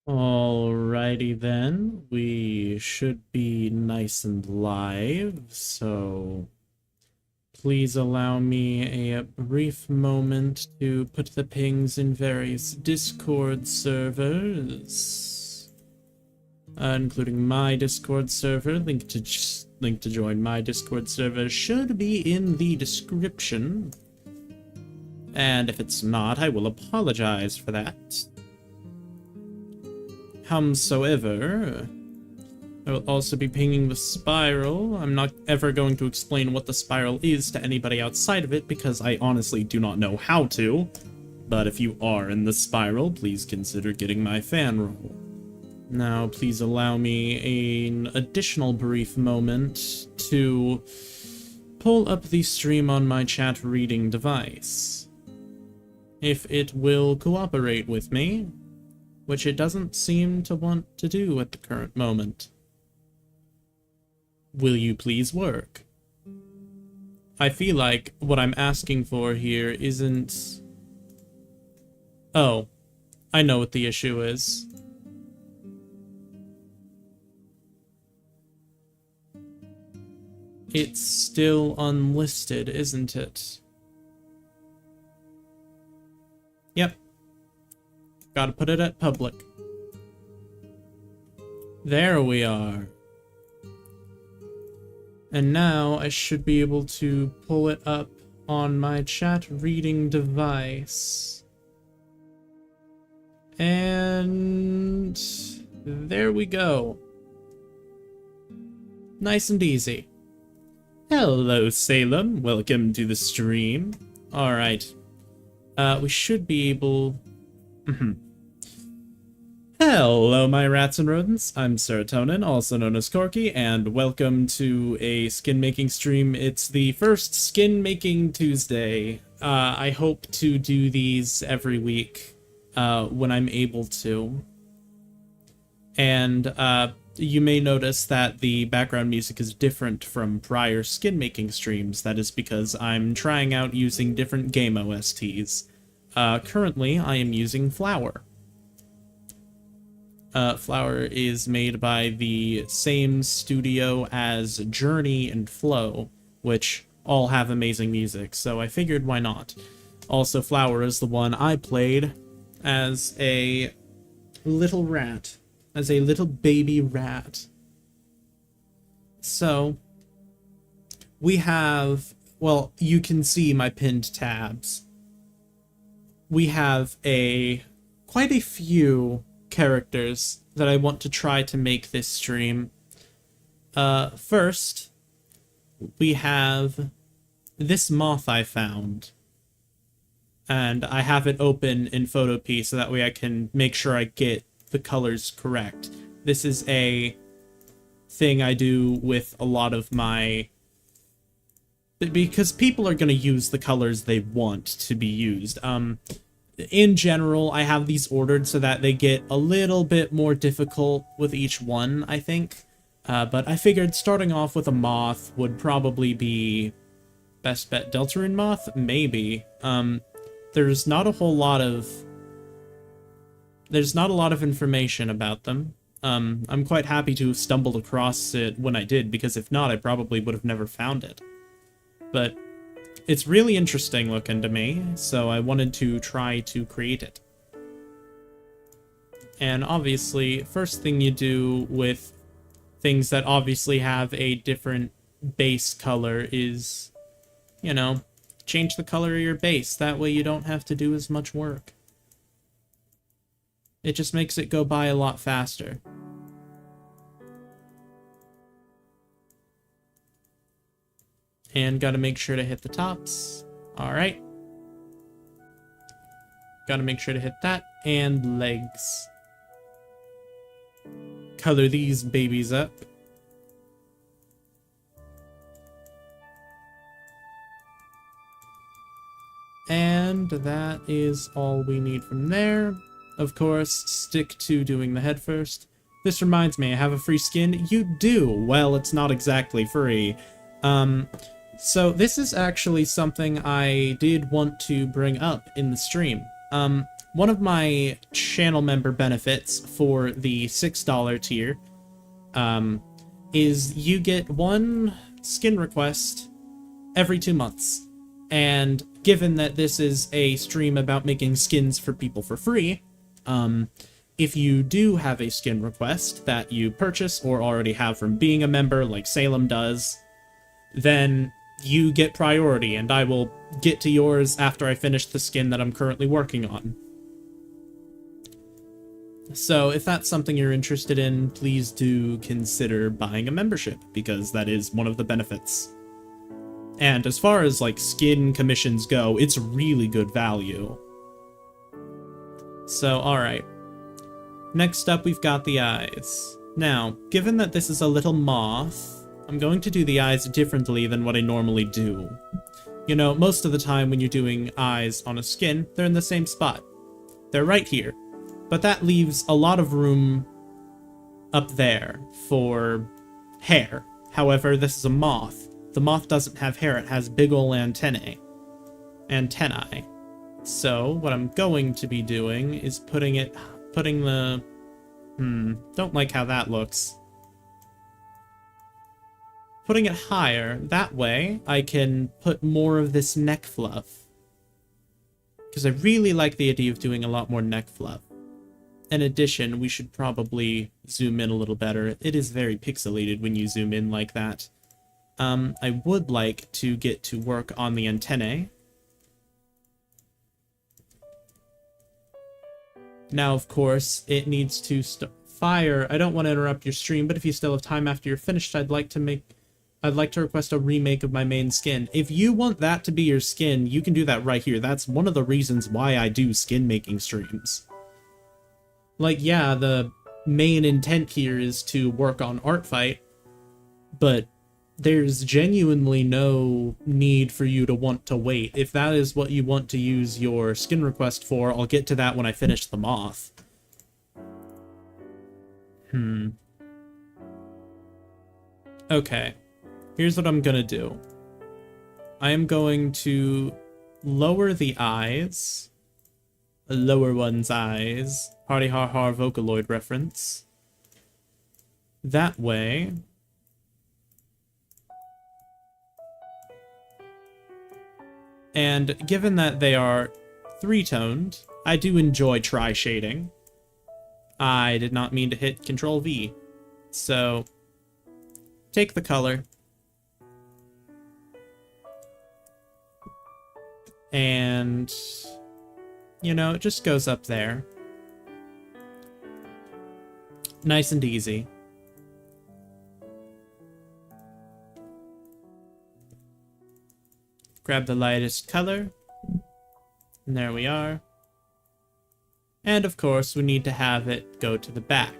Alrighty then, we should be nice and live, so please allow me a brief moment to put the pings in various Discord servers, including my Discord server. Link to join my Discord server should be in the description, and if it's not, I will apologize for that. Howsoever, I will also be pinging the spiral. I'm not ever going to explain what the spiral is to anybody outside of it because I honestly do not know how to. But if you are in the spiral, please consider getting my fan roll. Now, please allow me an additional brief moment to pull up the stream on my chat reading device. If it will cooperate with me, which it doesn't seem to want to do at the current moment. Will you please work? I feel like what I'm asking for here isn't... Oh, I know what the issue is. It's still unlisted, isn't it? Yep. Gotta put it at public. There we are. And now I should be able to pull it up on my chat reading device. And there we go. Nice and easy. Hello, Salem. Welcome to the stream. Alright. We should be able... Hello, my rats and rodents. I'm Serotonin, also known as Corky, and welcome to a skin-making stream. It's the first skin-making Tuesday. I hope to do these every week when I'm able to. And you may notice that the background music is different from prior skin-making streams. That is because I'm trying out using different game OSTs. Currently, I am using Flower. Flower is made by the same studio as Journey and Flow, which all have amazing music, so I figured why not. Also, Flower is the one I played as a little rat, as a little baby rat. So, we have, well, you can see my pinned tabs. We have quite a few characters that I want to try to make this stream. First, we have this moth I found. And I have it open in Photopea so that way I can make sure I get the colors correct. This is a thing I do with a lot of my... because people are going to use the colors they want to be used. In general, I have these ordered so that they get a little bit more difficult with each one, I think. But I figured starting off with a moth would probably be best bet. Deltarune moth? Maybe. There's not a whole lot of... there's not a lot of information about them. I'm quite happy to have stumbled across it when I did, because if not, I probably would have never found it. But it's really interesting looking to me, so I wanted to try to create it. And obviously, first thing you do with things that obviously have a different base color is, you know, change the color of your base. That way you don't have to do as much work. It just makes it go by a lot faster. And gotta make sure to hit the tops. Alright. Gotta make sure to hit that. And legs. Color these babies up. And that is all we need from there. Of course, stick to doing the head first. This reminds me, I have a free skin. You do! Well, it's not exactly free. So this is actually something I did want to bring up in the stream. one of my channel member benefits for the $6 tier is you get one skin request every 2 months. And given that this is a stream about making skins for people for free, if you do have a skin request that you purchase or already have from being a member, like Salem does, then you get priority, and I will get to yours after I finish the skin that I'm currently working on. So if that's something you're interested in, please do consider buying a membership, because that is one of the benefits. And as far as, like, skin commissions go, it's really good value. So, alright. Next up, we've got the eyes. Now, given that this is a little moth, I'm going to do the eyes differently than what I normally do. You know, most of the time when you're doing eyes on a skin, they're in the same spot. They're right here. But that leaves a lot of room up there for hair. However, this is a moth. The moth doesn't have hair, it has big ol' antennae. So, what I'm going to be doing is putting the... don't like how that looks. Putting it higher, that way I can put more of this neck fluff. Because I really like the idea of doing a lot more neck fluff. In addition, we should probably zoom in a little better. It is very pixelated when you zoom in like that. I would like to get to work on the antennae. Now, of course, it needs to fire. I don't want to interrupt your stream, but if you still have time after you're finished, I'd like to request a remake of my main skin. If you want that to be your skin, you can do that right here. That's one of the reasons why I do skin making streams. Like, yeah, the main intent here is to work on ARTFIGHT, but there's genuinely no need for you to want to wait. If that is what you want to use your skin request for, I'll get to that when I finish the moth. Okay. Here's what I'm gonna do. I am going to lower the eyes. Lower one's eyes. Hardy har har Vocaloid reference. That way... And given that they are three-toned, I do enjoy tri-shading. I did not mean to hit Control V. So, take the color. And, you know, it just goes up there. Nice and easy. Grab the lightest color. And there we are. And of course, we need to have it go to the back.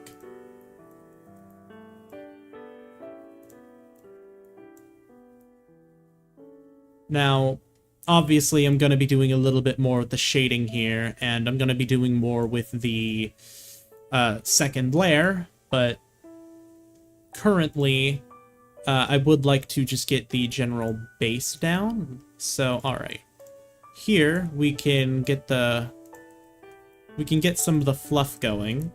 Now, obviously, I'm going to be doing a little bit more with the shading here, and I'm going to be doing more with the second layer, but currently, I would like to just get the general base down. So, alright. Here, we can get some of the fluff going.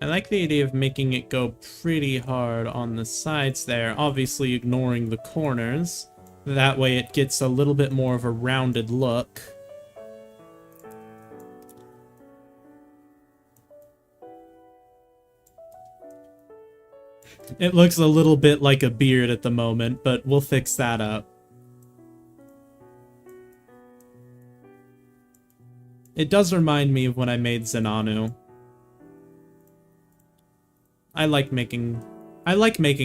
I like the idea of making it go pretty hard on the sides there, obviously ignoring the corners. That way it gets a little bit more of a rounded look. It looks a little bit like a beard at the moment, but we'll fix that up. It does remind me of when I made Zenanu. I like making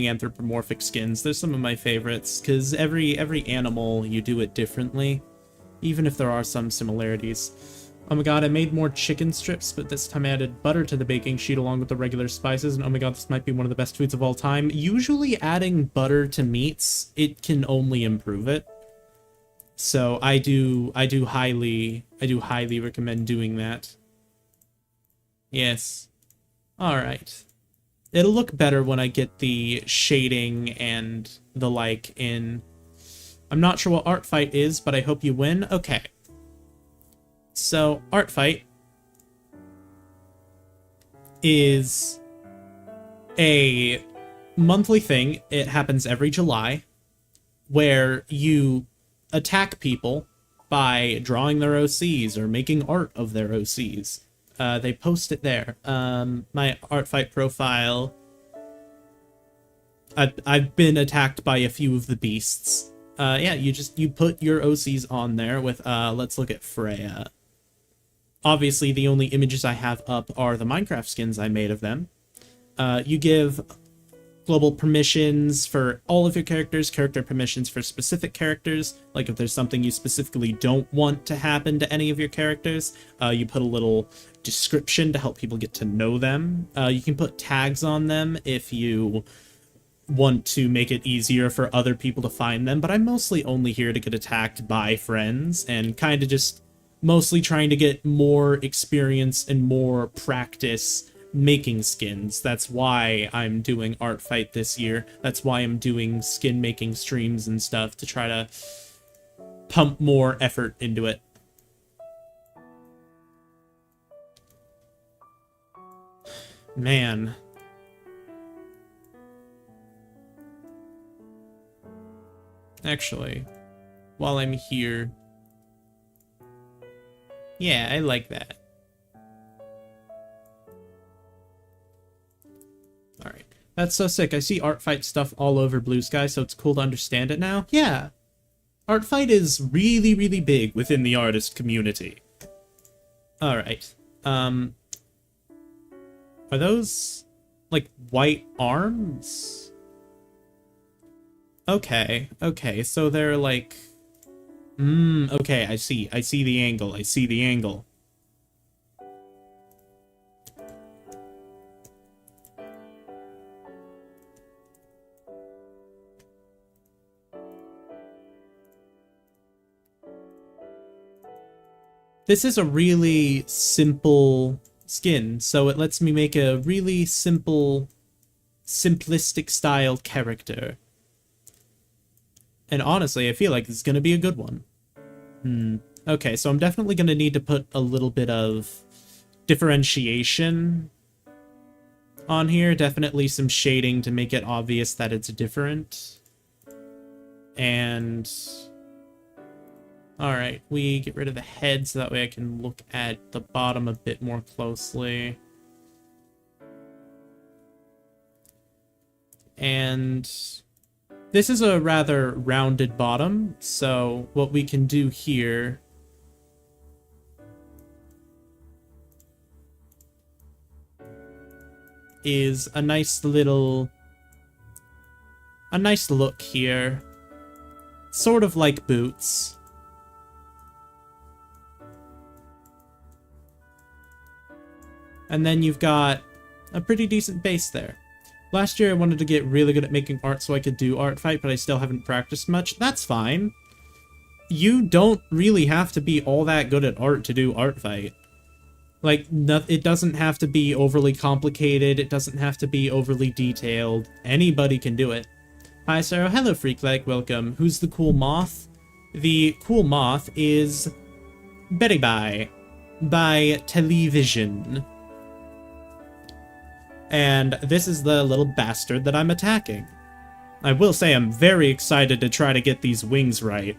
anthropomorphic skins. They're some of my favorites, because every animal, you do it differently, even if there are some similarities. Oh my god, I made more chicken strips, but this time I added butter to the baking sheet along with the regular spices, and oh my god, this might be one of the best foods of all time. Usually adding butter to meats, it can only improve it. So I do highly recommend doing that. Yes. All right. It'll look better when I get the shading and the like in. I'm not sure what ARTFIGHT is, but I hope you win. Okay. So, ARTFIGHT is a monthly thing. It happens every July, where you attack people by drawing their OCs or making art of their OCs. They post it there. My ARTFIGHT profile. I've been attacked by a few of the beasts. Yeah, you put your OCs on there with, let's look at Freya. Obviously, the only images I have up are the Minecraft skins I made of them. You give global permissions for all of your characters, character permissions for specific characters. Like if there's something you specifically don't want to happen to any of your characters, you put a little description to help people get to know them. You can put tags on them if you want to make it easier for other people to find them, but I'm mostly only here to get attacked by friends and kind of just mostly trying to get more experience and more practice making skins. That's why I'm doing ARTFIGHT this year. That's why I'm doing skin making streams and stuff, to try to pump more effort into it. Man. Actually, while I'm here... Yeah, I like that. Alright. That's so sick. I see ARTFIGHT stuff all over Blue Sky, so it's cool to understand it now. Yeah. ARTFIGHT is really, really big within the artist community. Alright. Are those, like, white arms? Okay, so they're like... okay, I see the angle. This is a really simple skin, so it lets me make a really simple, simplistic style character. And honestly, I feel like this is going to be a good one. Okay, so I'm definitely going to need to put a little bit of differentiation on here. Definitely some shading to make it obvious that it's different. And... Alright, we get rid of the head so that way I can look at the bottom a bit more closely. And... this is a rather rounded bottom, so what we can do here is a nice look here. Sort of like boots. And then you've got a pretty decent base there. Last year I wanted to get really good at making art so I could do ARTFIGHT, but I still haven't practiced much. That's fine. You don't really have to be all that good at art to do ARTFIGHT. Like, it doesn't have to be overly complicated, it doesn't have to be overly detailed. Anybody can do it. Hi, Sarah. Hello, Freak-like. Welcome. Who's the cool moth? The cool moth is Berry by Television. And this is the little bastard that I'm attacking. I will say I'm very excited to try to get these wings right.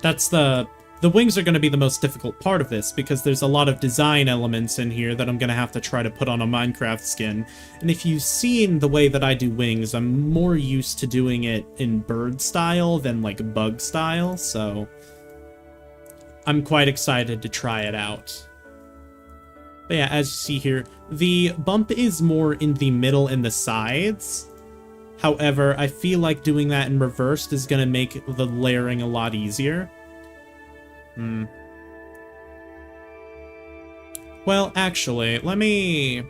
That's the wings are going to be the most difficult part of this, because there's a lot of design elements in here that I'm going to have to try to put on a Minecraft skin. And if you've seen the way that I do wings, I'm more used to doing it in bird style than like bug style, so I'm quite excited to try it out. But yeah, as you see here, the bump is more in the middle and the sides. However, I feel like doing that in reversed is going to make the layering a lot easier. Well, actually, let me...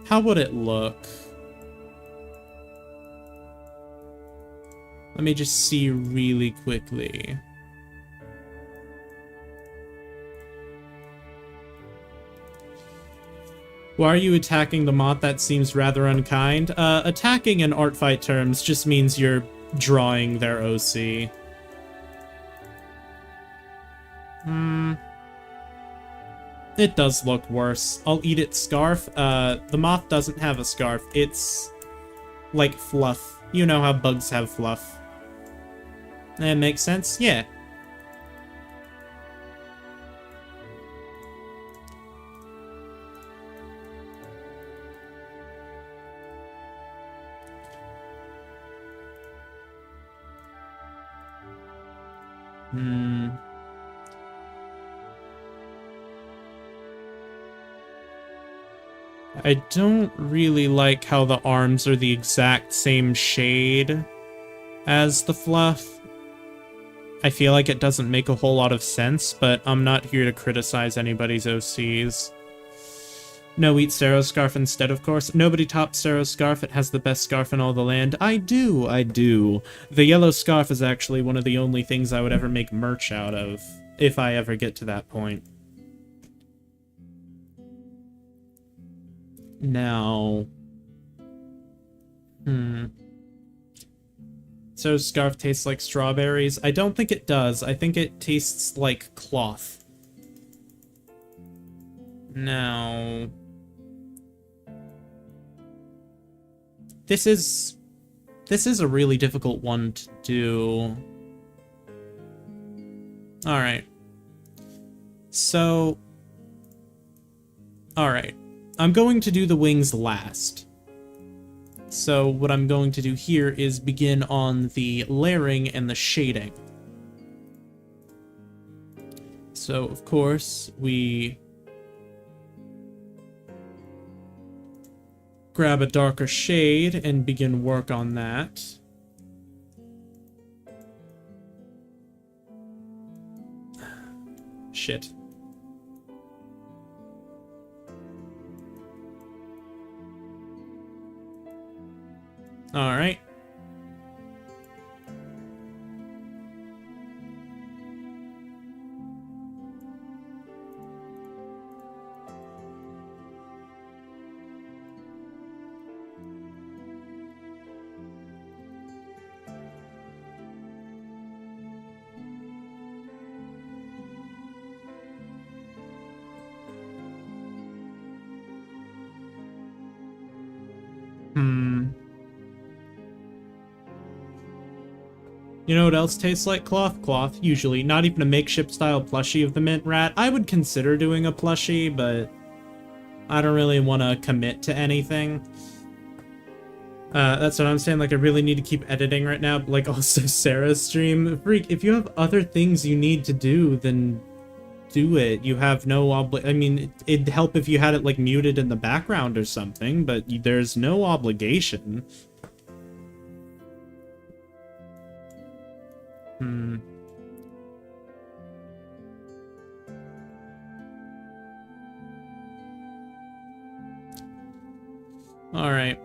How would it look? Let me just see really quickly. Why are you attacking the moth? That seems rather unkind. Attacking in art fight terms just means you're drawing their OC. It does look worse. I'll eat its scarf. The moth doesn't have a scarf. It's like fluff. You know how bugs have fluff. That makes sense? Yeah. I don't really like how the arms are the exact same shade as the fluff. I feel like it doesn't make a whole lot of sense, but I'm not here to criticize anybody's OCs. No, eat Saro's scarf instead, of course. Nobody tops Saro's scarf. It has the best scarf in all the land. I do. The yellow scarf is actually one of the only things I would ever make merch out of, if I ever get to that point. Now... So scarf tastes like strawberries? I don't think it does. I think it tastes like cloth. Now... This is a really difficult one to do. Alright. So... Alright. I'm going to do the wings last. So what I'm going to do here is begin on the layering and the shading. So, of course, we grab a darker shade and begin work on that. Shit. All right. You know what else tastes like cloth? Cloth, usually. Not even a makeshift style plushie of the mint rat. I would consider doing a plushie, but I don't really want to commit to anything. That's what I'm saying. Like, I really need to keep editing right now. But, like, also Sarah's stream. Freak, if you have other things you need to do, then do it. You have no I mean, it'd help if you had it, like, muted in the background or something, but there's no obligation. Alright.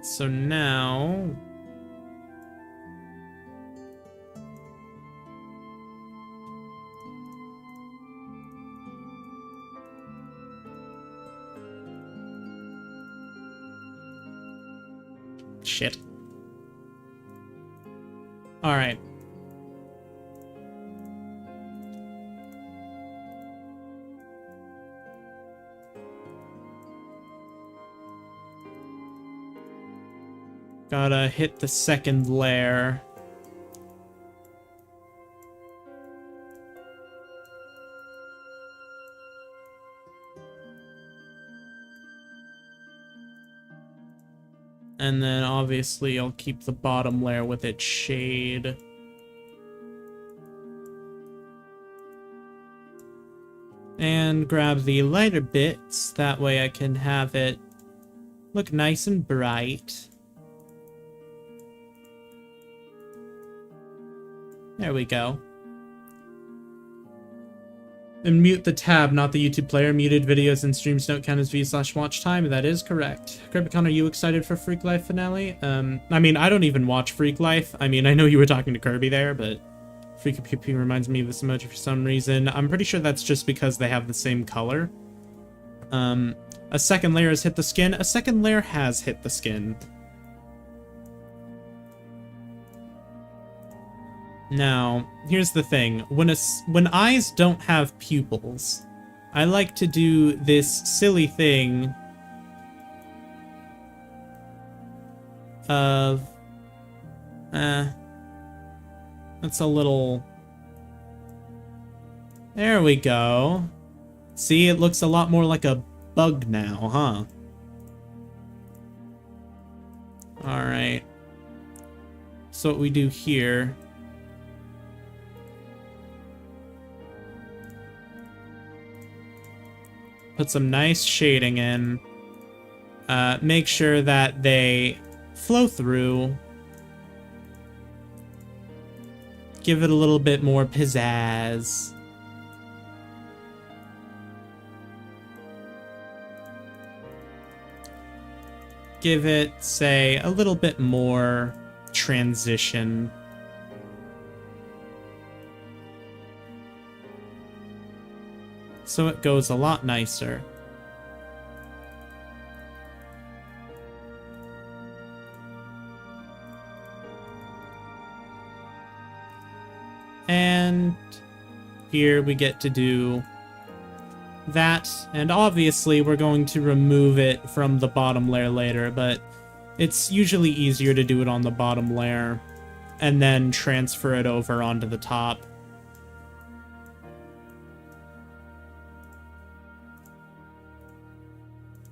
So now... Shit. Alright. Gotta hit the second layer. And then obviously I'll keep the bottom layer with its shade. And grab the lighter bits, that way I can have it look nice and bright. There we go. And mute the tab, not the YouTube player. Muted videos and streams don't count as views/watch time. That is correct. Kirbicon, are you excited for Freak Life finale? I mean, I don't even watch Freak Life. I mean, I know you were talking to Kirby there, but Freak PP reminds me of this emoji for some reason. I'm pretty sure that's just because they have the same color. A second layer has hit the skin. A second layer has hit the skin. Now, here's the thing. When eyes don't have pupils, I like to do this silly thing of... that's a little... There we go. See, it looks a lot more like a bug now, huh? Alright. So what we do here... Put some nice shading in. Make sure that they flow through. Give it a little bit more pizzazz. Give it, say, a little bit more transition. So it goes a lot nicer. And here we get to do that, and obviously we're going to remove it from the bottom layer later, but it's usually easier to do it on the bottom layer and then transfer it over onto the top.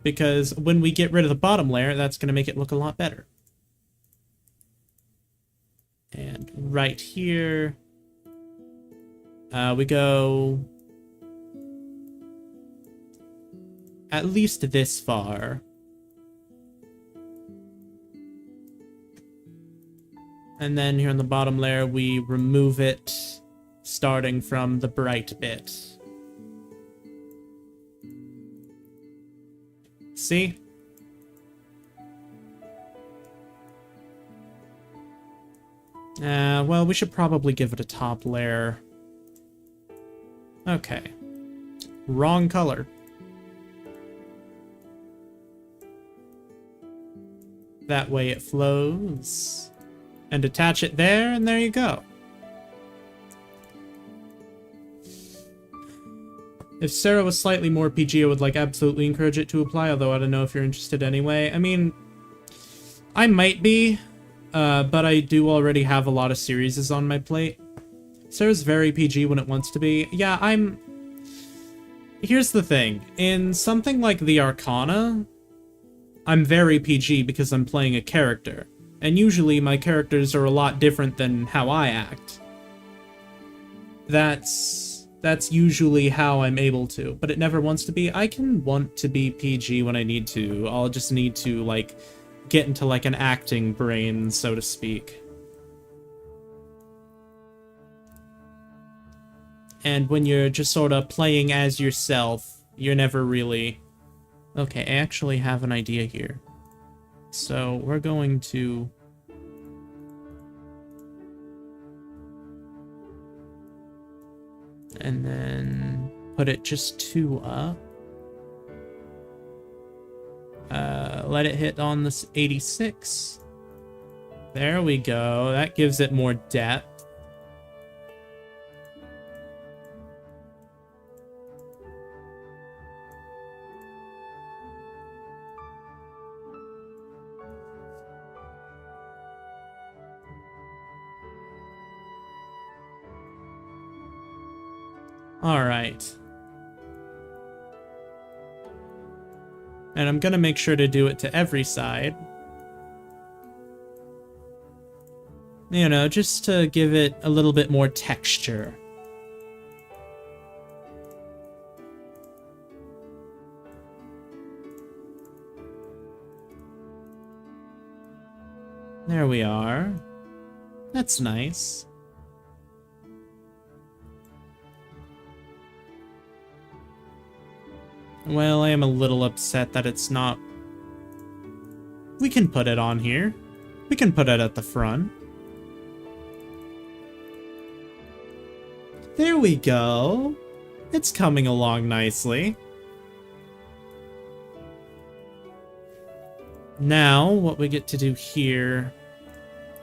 Because when we get rid of the bottom layer, that's going to make it look a lot better. And right here, we go at least this far. And then here on the bottom layer, we remove it, starting from the bright bit. See? Well, we should probably give it a top layer. Okay. Wrong color. That way it flows. And attach it there, and there you go. If Sarah was slightly more PG, I would absolutely encourage it to apply, although I don't know if you're interested anyway. I mean, I might be, but I do already have a lot of series on my plate. Sarah's very PG when it wants to be. Yeah, Here's the thing. In something like the Arcana, I'm very PG because I'm playing a character. And usually my characters are a lot different than how I act. That's usually how I'm able to, but it never wants to be. I can want to be PG when I need to. I'll just need to, get into, an acting brain, so to speak. And when you're just sort of playing as yourself, you're never really... Okay, I actually have an idea here. So, we're going to... And then put it just 2 up. Let it hit on this 86. There we go. That gives it more depth. Alright. And I'm gonna make sure to do it to every side. You know, just to give it a little bit more texture. There we are. That's nice. Well, I am a little upset that it's not... We can put it on here. We can put it at the front. There we go. It's coming along nicely. Now, what we get to do here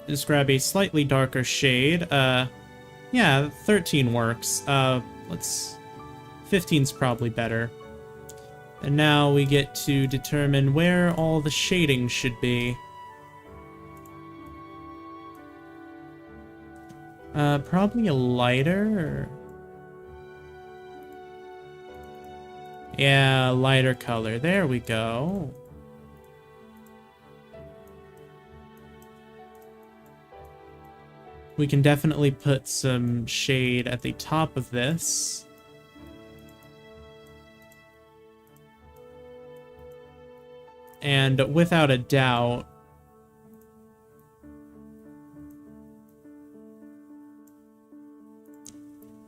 is grab a slightly darker shade. Yeah, 13 works. 15's probably better. And now we get to determine where all the shading should be. Probably a lighter, or... Yeah, lighter color. There we go. We can definitely put some shade at the top of this. And without a doubt,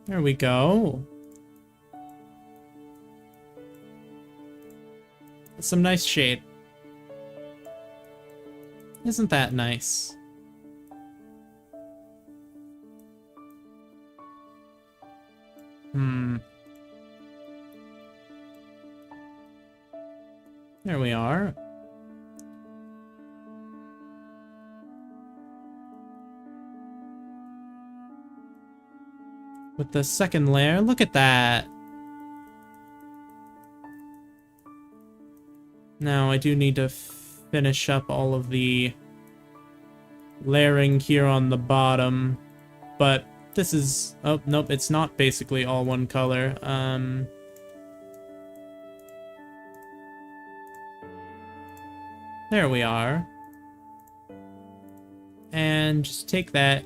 there we go. Some nice shade. Isn't that nice? There we are. With the second layer, look at that. Now I do need to finish up all of the layering here on the bottom, but this is... Oh, nope, it's not basically all one color. There we are. And just take that,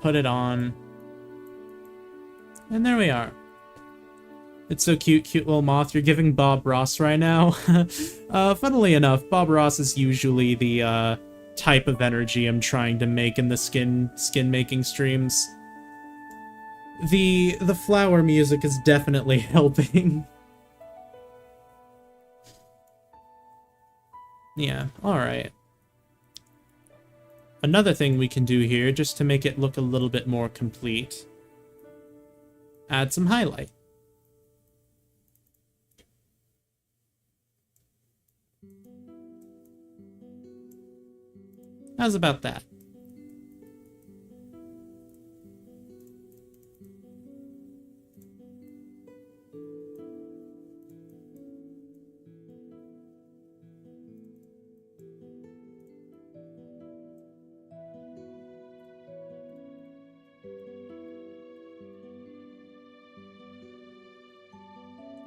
put it on, and there we are. It's so cute, cute little moth. You're giving Bob Ross right now. Funnily enough, Bob Ross is usually the type of energy I'm trying to make in the skin making streams. The flower music is definitely helping. Yeah, alright. Another thing we can do here, just to make it look a little bit more complete, add some highlight. How's about that?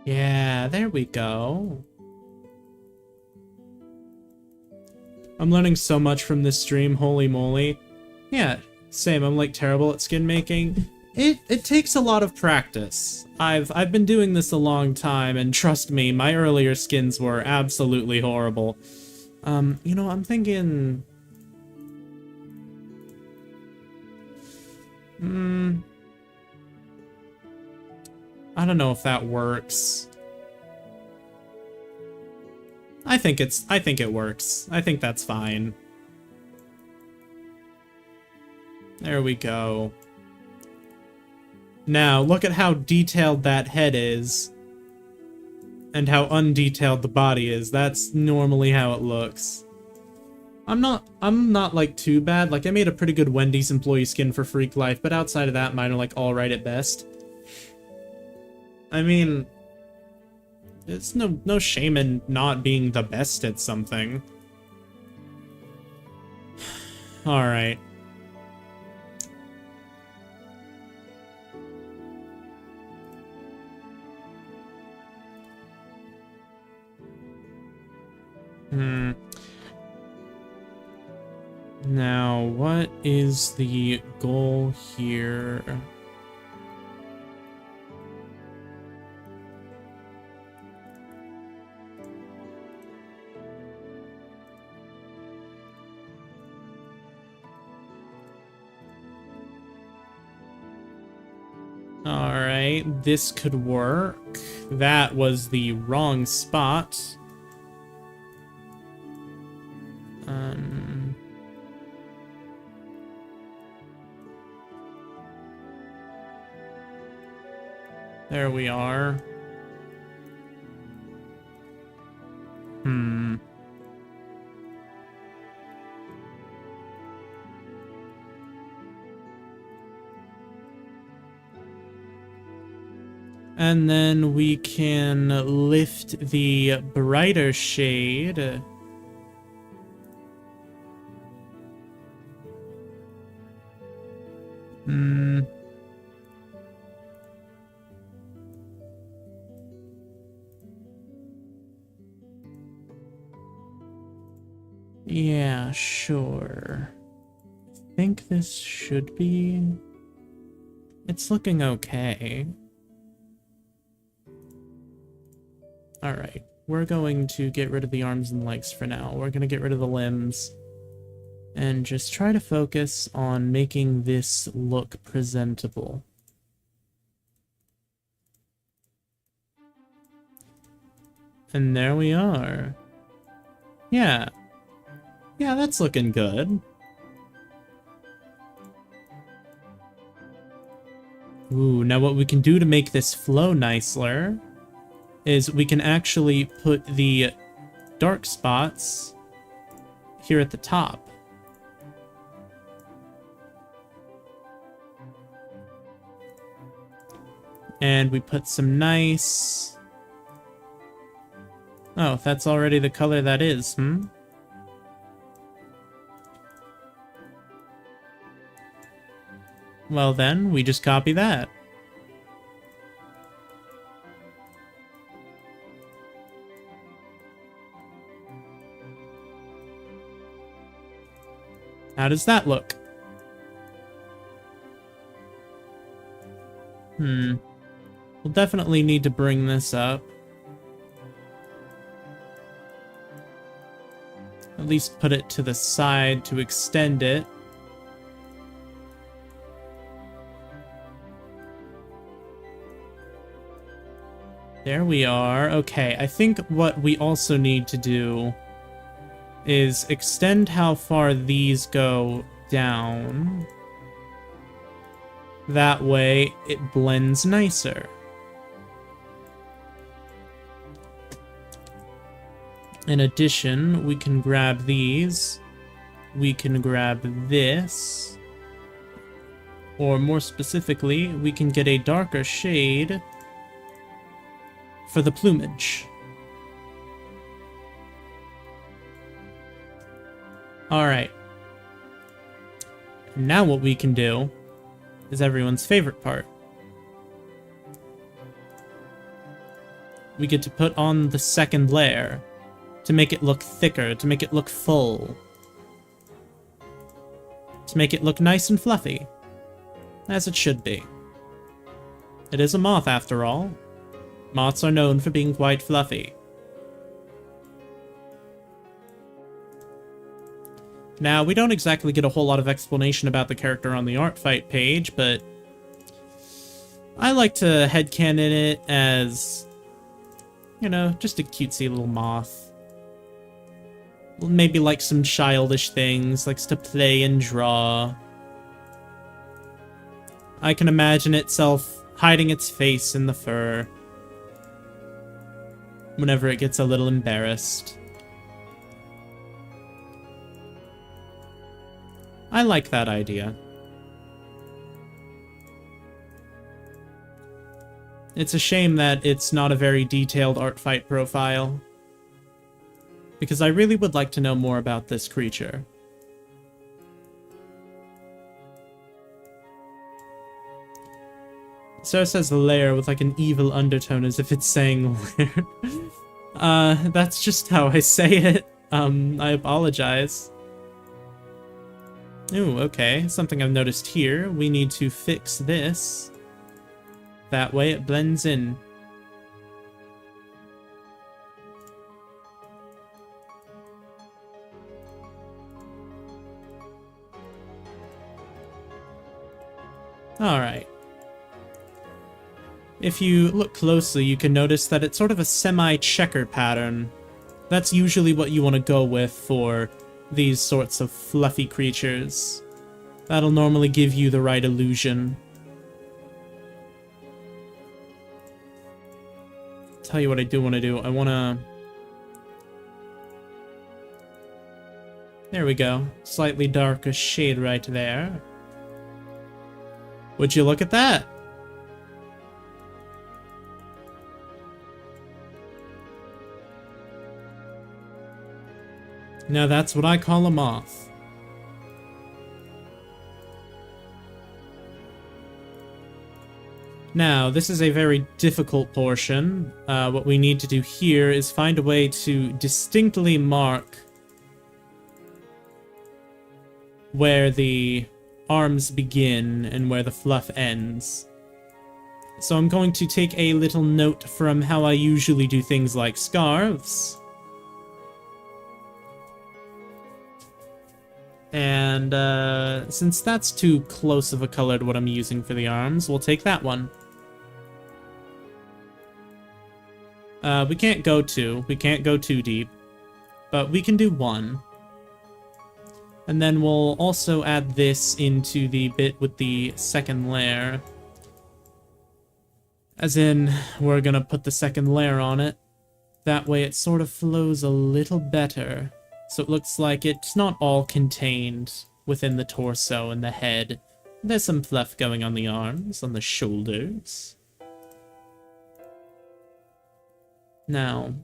Yeah, there we go. I'm learning so much from this stream, holy moly. Yeah, same, I'm like terrible at skin making. It takes a lot of practice. I've been doing this a long time, and trust me, my earlier skins were absolutely horrible. You know, I'm thinking... I don't know if that works. I think it works. I think that's fine. There we go. Now, look at how detailed that head is. And how undetailed the body is. That's normally how it looks. I'm not like too bad. Like, I made a pretty good Wendy's employee skin for Freak Life, but outside of that, mine are like alright at best. I mean, it's no shame in not being the best at something. Alright. Now, what is the goal here? Alright. Okay, this could work. That was the wrong spot. There we are. And then we can lift the brighter shade. Yeah, sure. I think this should be... It's looking okay. Alright, we're going to get rid of the arms and legs for now. We're going to get rid of the limbs. And just try to focus on making this look presentable. And there we are. Yeah. Yeah, that's looking good. Ooh, now what we can do to make this flow nicer is we can actually put the dark spots here at the top. And we put some nice... Oh, that's already the color that is, Well then, we just copy that. How does that look? We'll definitely need to bring this up. At least put it to the side to extend it. There we are. Okay, I think what we also need to do is extend how far these go down. That way, it blends nicer. In addition, we can grab these. We can grab this. Or more specifically, we can get a darker shade for the plumage. Alright. Now what we can do is everyone's favorite part. We get to put on the second layer to make it look thicker, to make it look full, to make it look nice and fluffy, as it should be. It is a moth after all. Moths are known for being quite fluffy. Now, we don't exactly get a whole lot of explanation about the character on the ARTFIGHT page, but I like to headcanon it as, you know, just a cutesy little moth. Maybe like some childish things, likes to play and draw. I can imagine itself hiding its face in the fur whenever it gets a little embarrassed. I like that idea. It's a shame that it's not a very detailed ARTFIGHT profile, because I really would like to know more about this creature. So it says lair with like an evil undertone as if it's saying lair. That's just how I say it. I apologize. Ooh, okay. Something I've noticed here. We need to fix this. That way it blends in. Alright. If you look closely, you can notice that it's sort of a semi-checker pattern. That's usually what you want to go with for these sorts of fluffy creatures. That'll normally give you the right illusion. Tell you what I do want to do. I want to... There we go. Slightly darker shade right there. Would you look at that? Now that's what I call a moth. Now, this is a very difficult portion. What we need to do here is find a way to distinctly mark where the arms begin and where the fluff ends. So I'm going to take a little note from how I usually do things like scarves. And since that's too close of a color to what I'm using for the arms, we'll take that one. We can't go too deep, but we can do one. And then we'll also add this into the bit with the second layer. As in, we're gonna put the second layer on it. That way it sort of flows a little better. So it looks like it's not all contained within the torso and the head. There's some fluff going on the arms, on the shoulders. Now,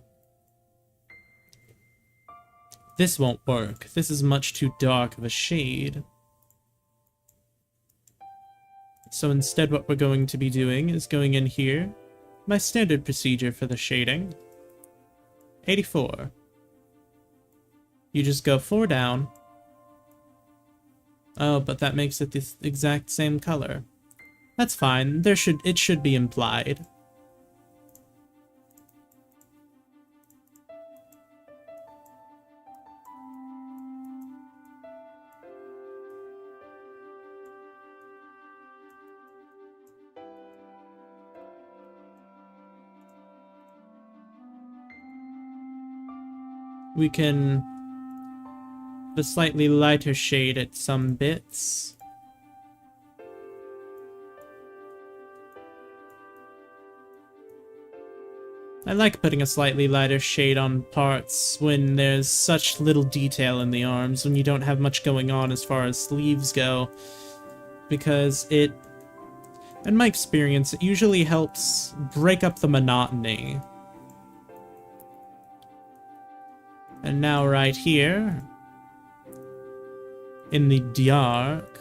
this won't work. This is much too dark of a shade. So instead what we're going to be doing is going in here. My standard procedure for the shading. 84. You just go 4 down. Oh, but that makes it the exact same color. That's fine. It should be implied. We can the slightly lighter shade at some bits. I like putting a slightly lighter shade on parts when there's such little detail in the arms, when you don't have much going on as far as sleeves go, because in my experience, it usually helps break up the monotony. And now right here, in the dark,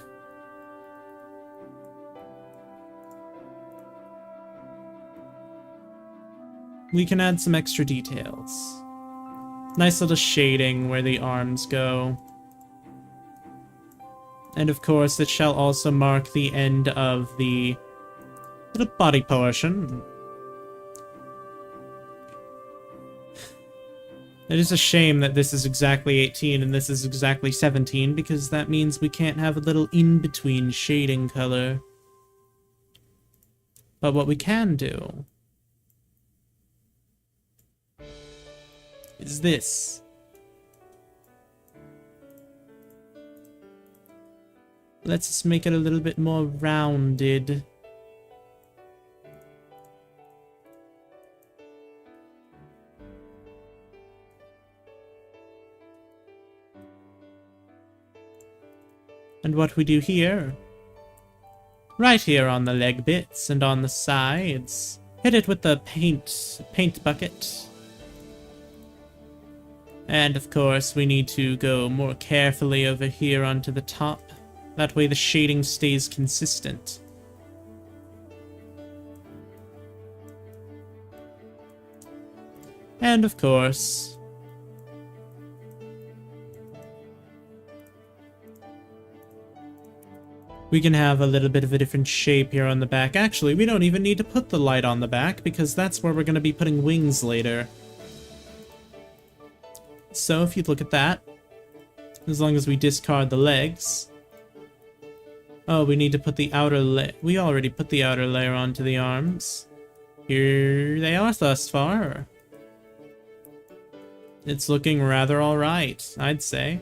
we can add some extra details. Nice little shading where the arms go. And of course, it shall also mark the end of the little body portion. It is a shame that this is exactly 18 and this is exactly 17, because that means we can't have a little in-between shading color. But what we can do is this. Let's just make it a little bit more rounded. And what we do here, right here on the leg bits and on the sides, hit it with the paint bucket. And of course, we need to go more carefully over here onto the top. That way the shading stays consistent. And of course, we can have a little bit of a different shape here on the back. Actually, we don't even need to put the light on the back, because that's where we're going to be putting wings later. So if you look at that, as long as we discard the legs... Oh, we need to put the outer layer. We already put the outer layer onto the arms. Here they are thus far. It's looking rather alright, I'd say.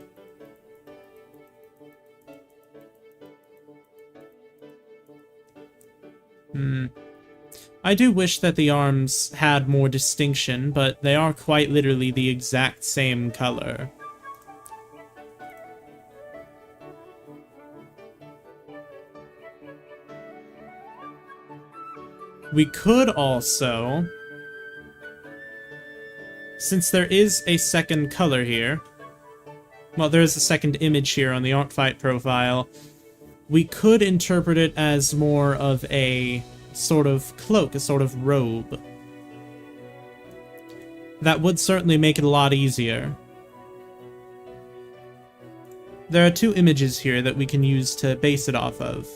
I do wish that the arms had more distinction, but they are quite literally the exact same color. We could also, since there is a second color here, well, there is a second image here on the ARTFIGHT profile, we could interpret it as more of a sort of cloak, a sort of robe. That would certainly make it a lot easier. There are two images here that we can use to base it off of.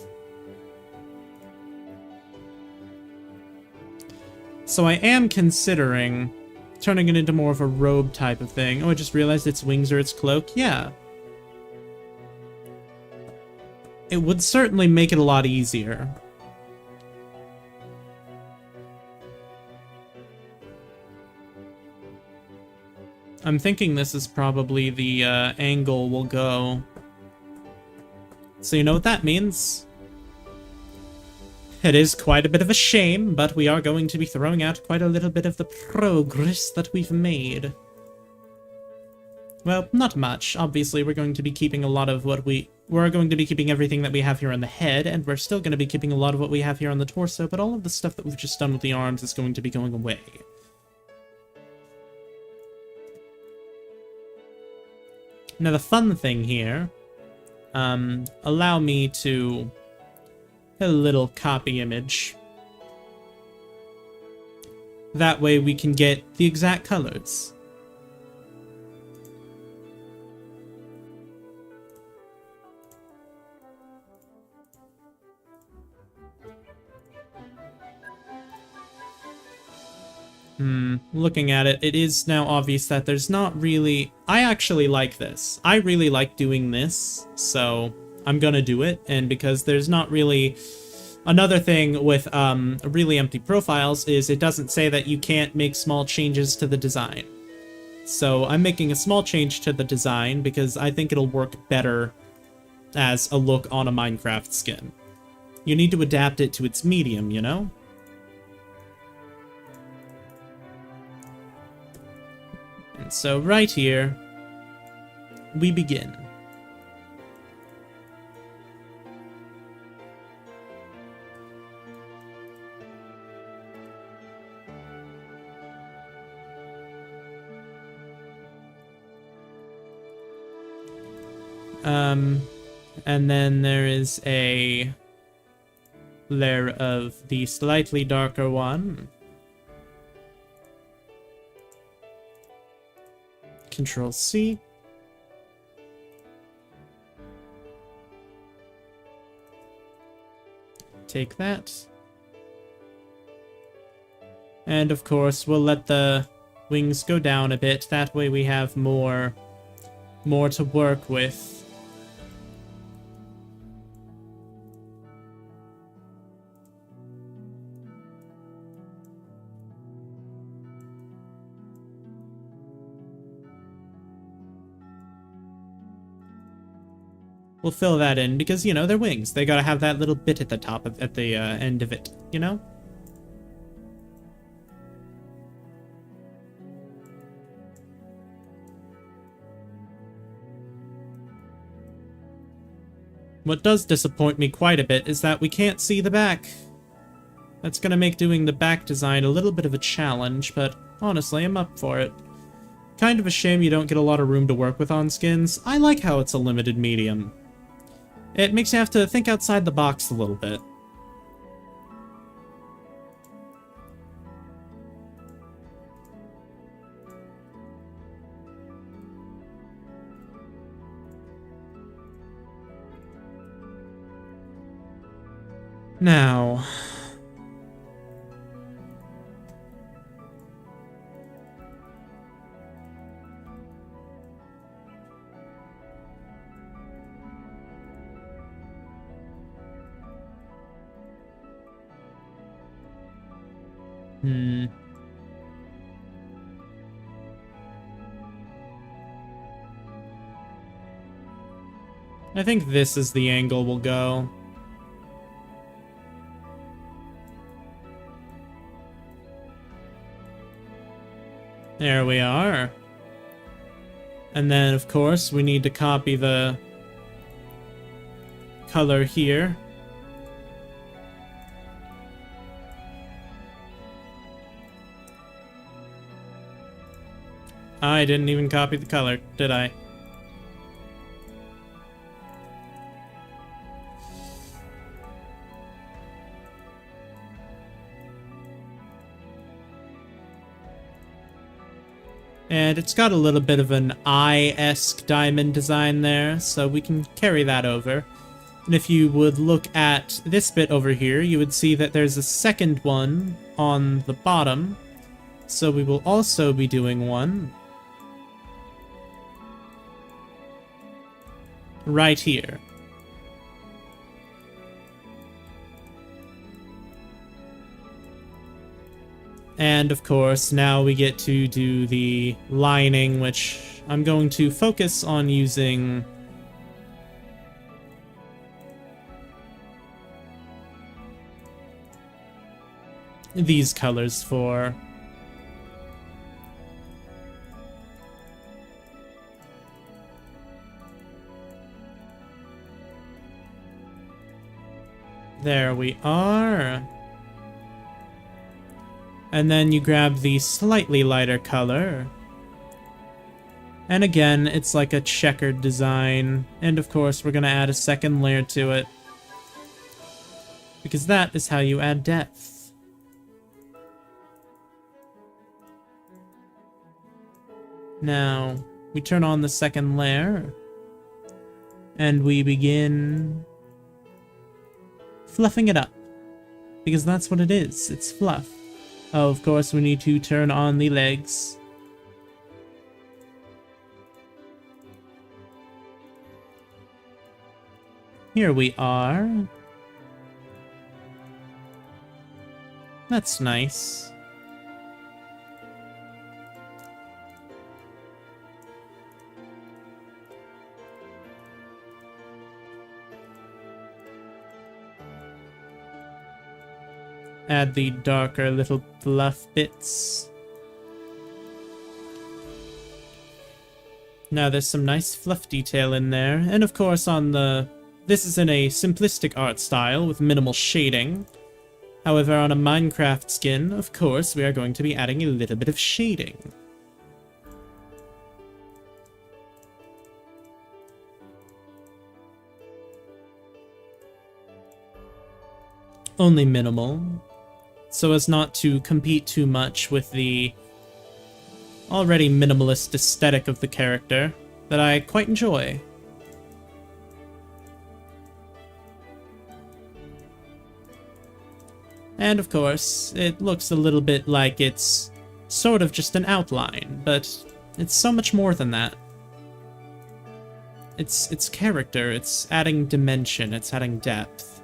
So I am considering turning it into more of a robe type of thing. Oh, I just realized its wings are its cloak. Yeah. It would certainly make it a lot easier. I'm thinking this is probably the angle we'll go. So you know what that means? It is quite a bit of a shame, but we are going to be throwing out quite a little bit of the progress that we've made. Well, not much. Obviously, we're going to be keeping a lot of what we're going to be keeping everything that we have here on the head, and we're still going to be keeping a lot of what we have here on the torso, but all of the stuff that we've just done with the arms is going to be going away. Now, the fun thing here, allow me to a little copy image. That way we can get the exact colors. Looking at it, it is now obvious that there's not really... I actually like this. I really like doing this, so I'm gonna do it, and because there's not really... Another thing with really empty profiles is it doesn't say that you can't make small changes to the design. So I'm making a small change to the design because I think it'll work better as a look on a Minecraft skin. You need to adapt it to its medium, you know? And so right here, we begin. And then there is a layer of the slightly darker one. Control C. Take that. And of course, we'll let the wings go down a bit. That way we have more to work with. We'll fill that in because, you know, they're wings. They gotta have that little bit at the top of, at the end of it, you know? What does disappoint me quite a bit is that we can't see the back. That's gonna make doing the back design a little bit of a challenge, but honestly, I'm up for it. Kind of a shame you don't get a lot of room to work with on skins. I like how it's a limited medium. It makes you have to think outside the box a little bit. Now... Hmm. I think this is the angle we'll go. There we are. And then, of course, we need to copy the color here. I didn't even copy the color, did I? And it's got a little bit of an eye-esque diamond design there, so we can carry that over. And if you would look at this bit over here, you would see that there's a second one on the bottom. So we will also be doing one right here. And of course, now we get to do the lining, which I'm going to focus on using these colors for. There we are. And then you grab the slightly lighter color. And again, it's like a checkered design. And of course, we're going to add a second layer to it, because that is how you add depth. Now, we turn on the second layer, and we begin fluffing it up, because that's what it is. It's fluff. Oh, of course, we need to turn on the legs. Here we are. That's nice. Add the darker little fluff bits. Now there's some nice fluff detail in there, and of course this is in a simplistic art style with minimal shading. However, on a Minecraft skin, of course, we are going to be adding a little bit of shading. Only minimal, so as not to compete too much with the already minimalist aesthetic of the character that I quite enjoy. And of course, it looks a little bit like it's sort of just an outline, but it's so much more than that. It's character, it's adding dimension, it's adding depth.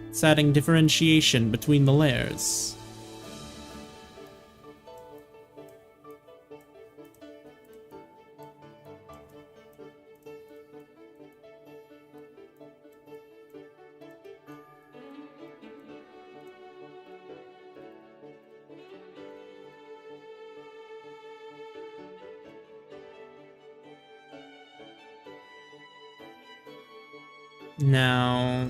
It's adding differentiation between the layers. Now,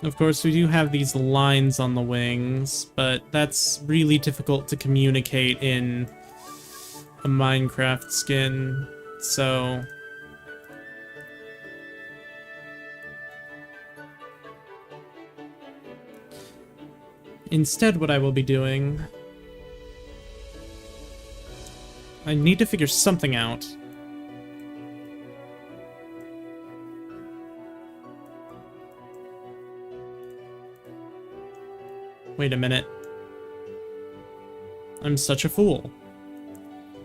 of course, we do have these lines on the wings, but that's really difficult to communicate in a Minecraft skin, so instead what I will be doing, I need to figure something out. Wait a minute. I'm such a fool.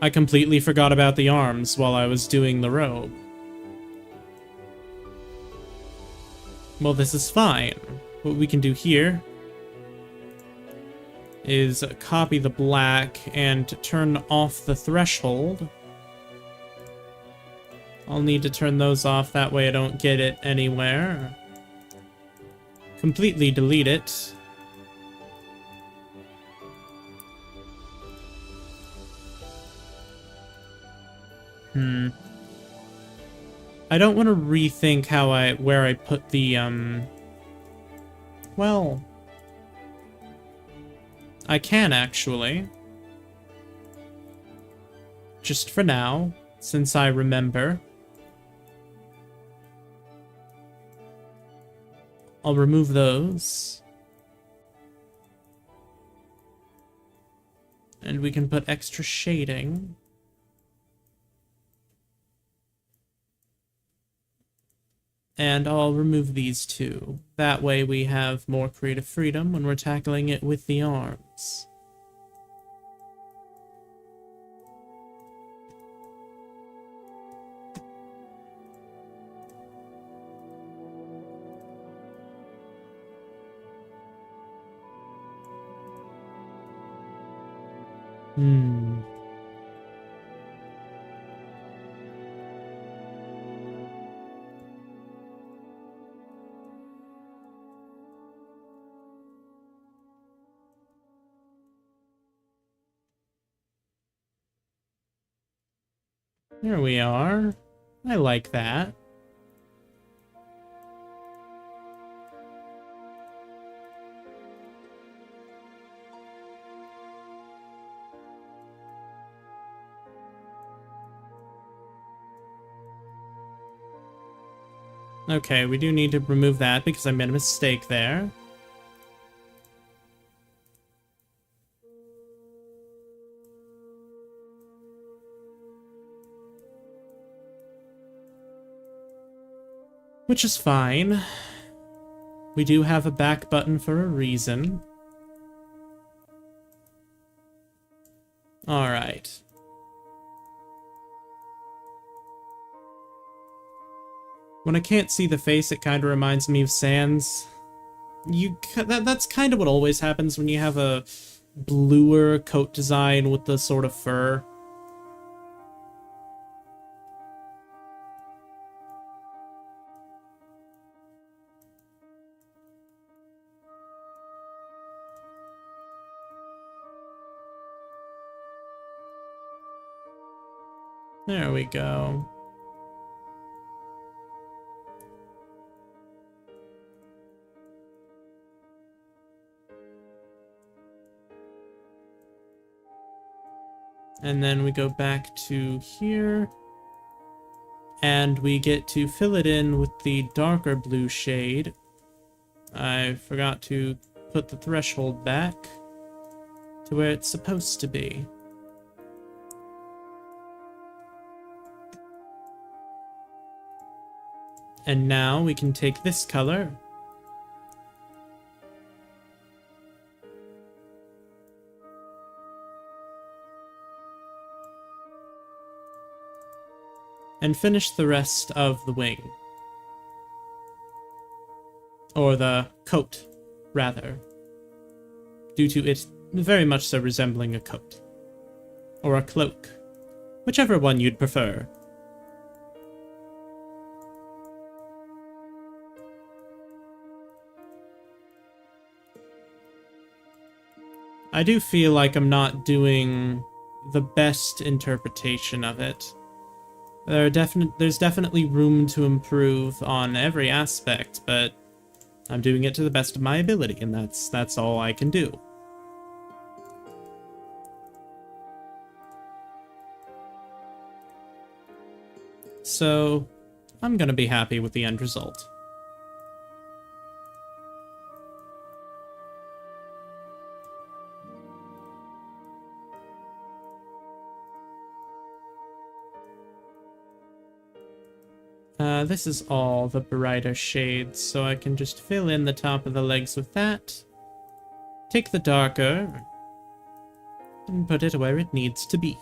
I completely forgot about the arms while I was doing the robe. Well, this is fine. What we can do here is copy the black and turn off the threshold. I'll need to turn those off, that way I don't get it anywhere. Completely delete it. I don't want to rethink where I put the, well, I can actually. Just for now, since I remember. I'll remove those. And we can put extra shading. And I'll remove these two. That way we have more creative freedom when we're tackling it with the arms. There we are. I like that. Okay, we do need to remove that because I made a mistake there. Which is fine. We do have a back button for a reason. Alright. When I can't see the face, it kind of reminds me of Sans. That's kind of what always happens when you have a bluer coat design with the sort of fur. There we go. And then we go back to here. And we get to fill it in with the darker blue shade. I forgot to put the threshold back to where it's supposed to be. And now we can take this color and finish the rest of the wing. Or the coat, rather. Due to it very much so resembling a coat. Or a cloak. Whichever one you'd prefer. I do feel like I'm not doing the best interpretation of it. There's definitely room to improve on every aspect, but I'm doing it to the best of my ability, and that's all I can do. So, I'm gonna be happy with the end result. This is all the brighter shades, so I can just fill in the top of the legs with that. Take the darker and put it where it needs to be.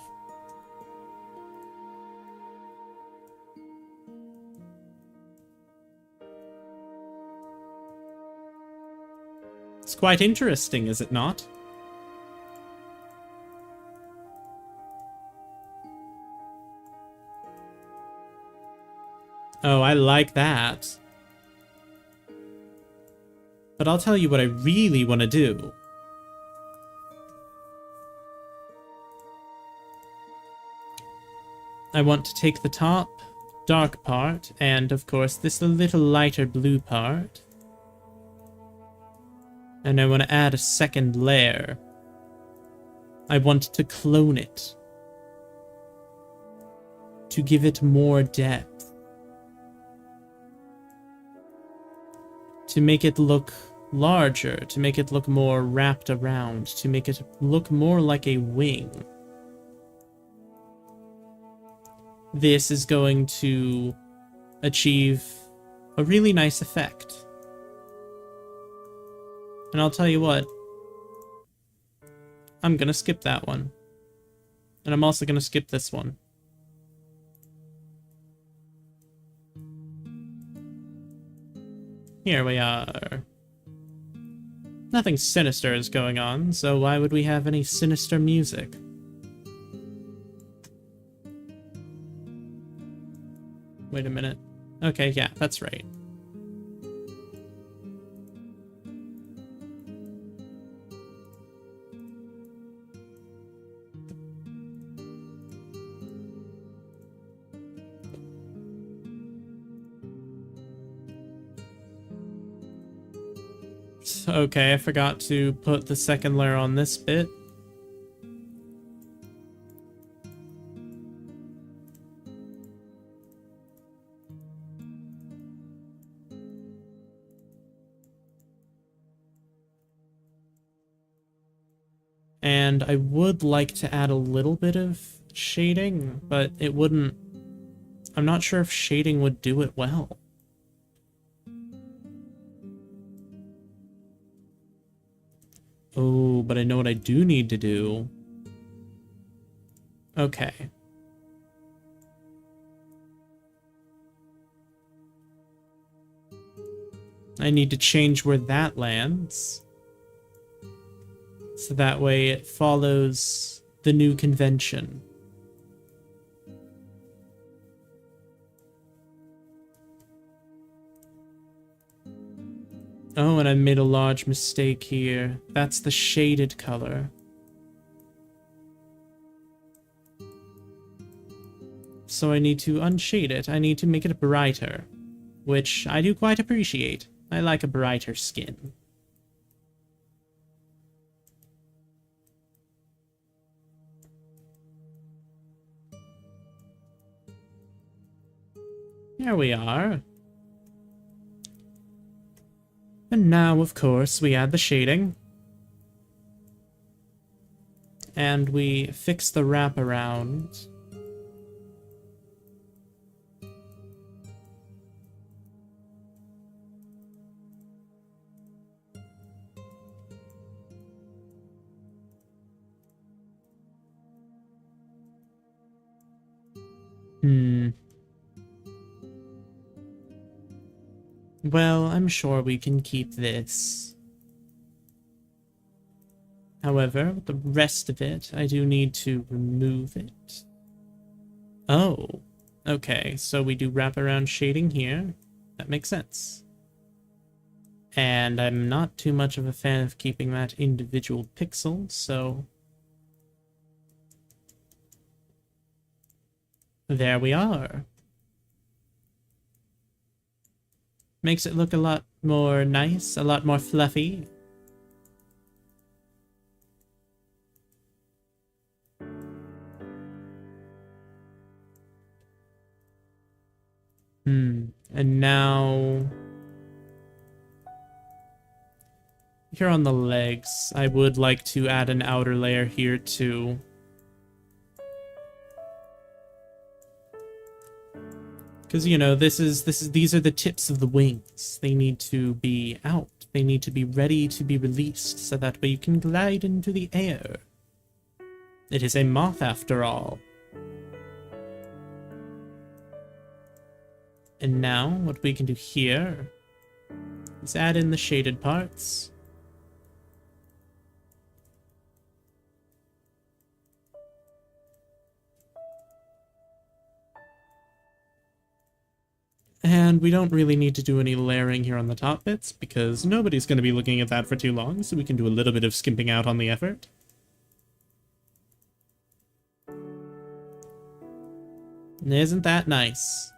It's quite interesting, is it not? Oh, I like that. But I'll tell you what I really want to do. I want to take the top dark part, and of course this little lighter blue part. And I want to add a second layer. I want to clone it. To give it more depth. To make it look larger, to make it look more wrapped around, to make it look more like a wing. This is going to achieve a really nice effect. And I'll tell you what, I'm gonna skip that one. And I'm also gonna skip this one. Here we are. Nothing sinister is going on, so why would we have any sinister music? Wait a minute. Okay, yeah, that's right. Okay, I forgot to put the second layer on this bit. And I would like to add a little bit of shading, but it wouldn't... I'm not sure if shading would do it well. Oh, but I know what I do need to do. Okay. I need to change where that lands. So that way it follows the new convention. Oh, and I made a large mistake here. That's the shaded color. So I need to unshade it. I need to make it brighter, which I do quite appreciate. I like a brighter skin. Here we are. And now, of course, we add the shading. And we fix the wraparound. Well, I'm sure we can keep this. However, with the rest of it, I do need to remove it. Oh, okay, so we do wraparound shading here. That makes sense. And I'm not too much of a fan of keeping that individual pixel, so... there we are. Makes it look a lot more nice, a lot more fluffy. And now... here on the legs, I would like to add an outer layer here too. Because, you know, these are the tips of the wings. They need to be out. They need to be ready to be released, so that way you can glide into the air. It is a moth after all. And now, what we can do here is add in the shaded parts. And we don't really need to do any layering here on the top bits, because nobody's going to be looking at that for too long, so we can do a little bit of skimping out on the effort. Isn't that nice?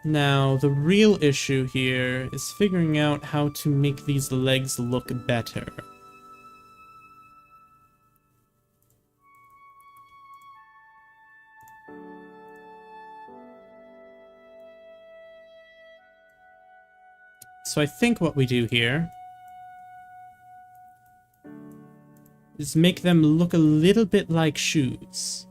Now, the real issue here is figuring out how to make these legs look better. So I think what we do here is make them look a little bit like shoes.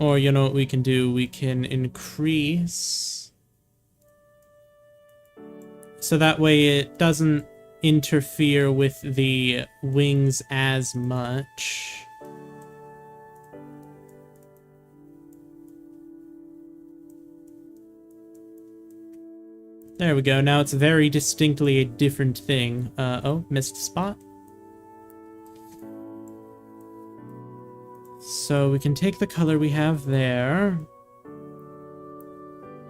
Or, you know what we can do? We can increase, so that way it doesn't interfere with the wings as much. There we go. Now it's very distinctly a different thing. Oh, missed spot. So we can take the color we have there,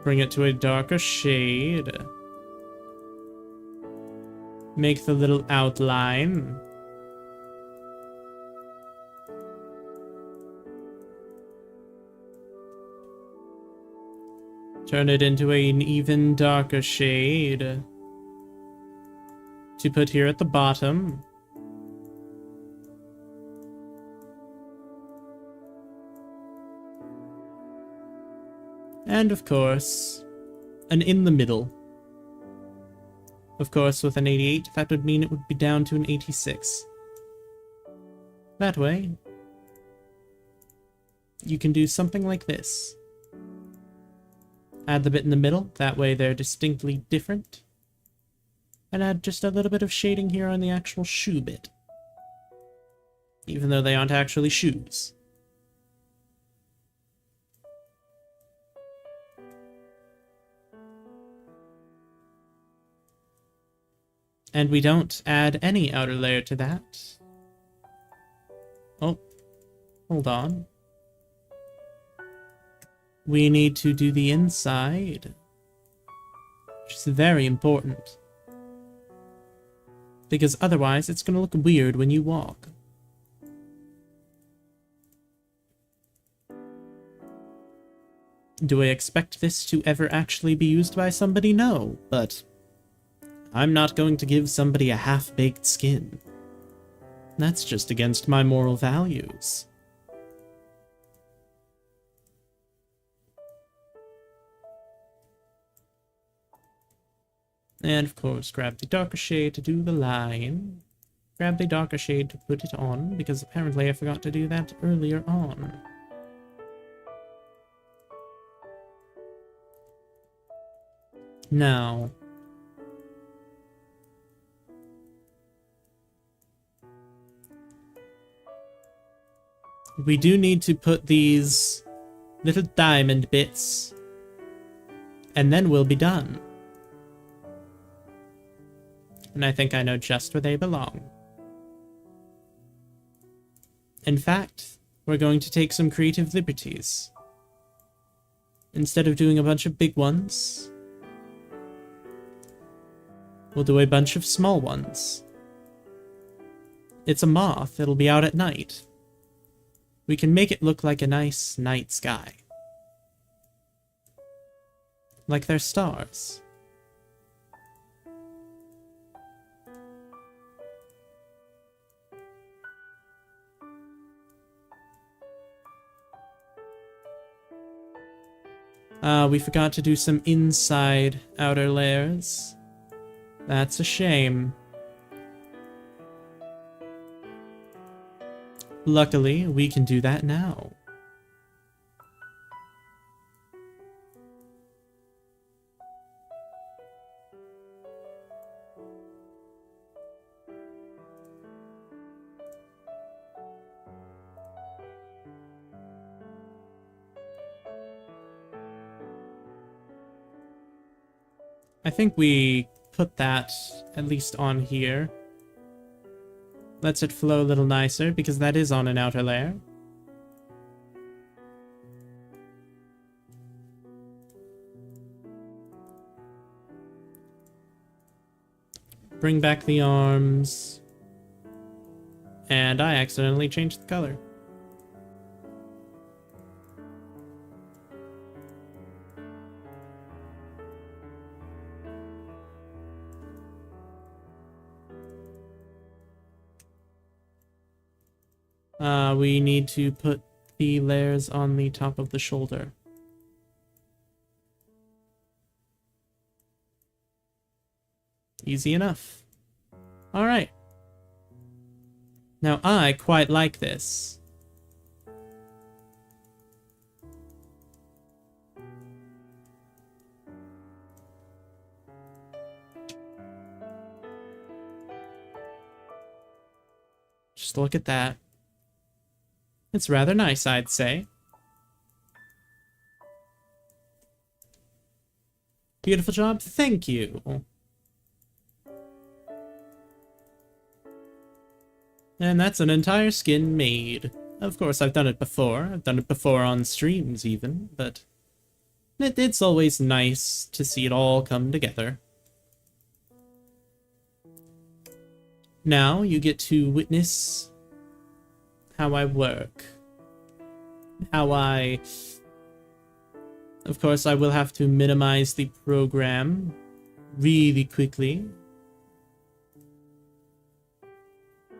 bring it to a darker shade, make the little outline, turn it into an even darker shade to put here at the bottom. And, of course, an in the middle. Of course, with an 88, that would mean it would be down to an 86. That way, you can do something like this. Add the bit in the middle, that way they're distinctly different. And add just a little bit of shading here on the actual shoe bit. Even though they aren't actually shoes. And we don't add any outer layer to that. Oh, hold on. We need to do the inside, which is very important. Because otherwise it's going to look weird when you walk. Do I expect this to ever actually be used by somebody? No, but I'm not going to give somebody a half-baked skin. That's just against my moral values. And of course, grab the darker shade to do the line. Grab the darker shade to put it on, because apparently I forgot to do that earlier on. Now, we do need to put these little diamond bits, and then we'll be done. And I think I know just where they belong. In fact, we're going to take some creative liberties. Instead of doing a bunch of big ones, we'll do a bunch of small ones. It's a moth, it'll be out at night. We can make it look like a nice night sky. Like they're stars. We forgot to do some inside outer layers. That's a shame. Luckily, we can do that now. I think we put that at least on here. Lets it flow a little nicer because that is on an outer layer. Bring back the arms. And I accidentally changed the color. We need to put the layers on the top of the shoulder. Easy enough. All right. Now I quite like this. Just look at that. It's rather nice, I'd say. Beautiful job, thank you. And that's an entire skin made. Of course, I've done it before. I've done it before on streams even, but it's always nice to see it all come together. Now you get to witness how I work. Of course, I will have to minimize the program really quickly.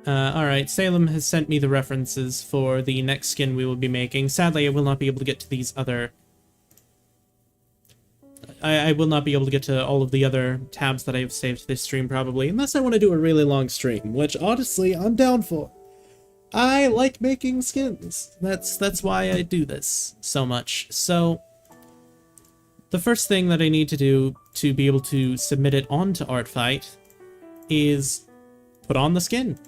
Alright, Salem has sent me the references for the next skin we will be making. Sadly, I will not be able to get to these other... I will not be able to get to all of the other tabs that I have saved to this stream, probably, unless I want to do a really long stream, which, honestly, I'm down for. I like making skins. That's why I do this so much. So, the first thing that I need to do to be able to submit it onto ARTFIGHT is put on the skin.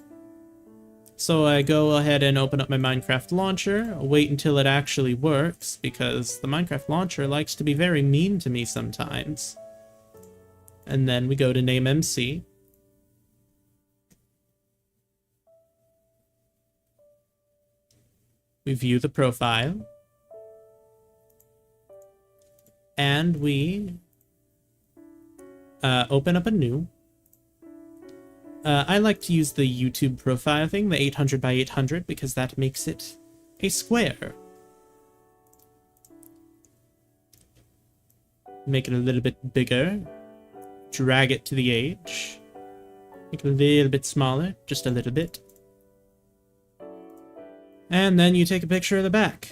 So I go ahead and open up my Minecraft launcher, wait until it actually works, because the Minecraft launcher likes to be very mean to me sometimes. And then we go to name MC. We view the profile. And we open up a new. I like to use the YouTube profile thing, the 800 by 800, because that makes it a square. Make it a little bit bigger. Drag it to the edge. Make it a little bit smaller, just a little bit. And then you take a picture of the back.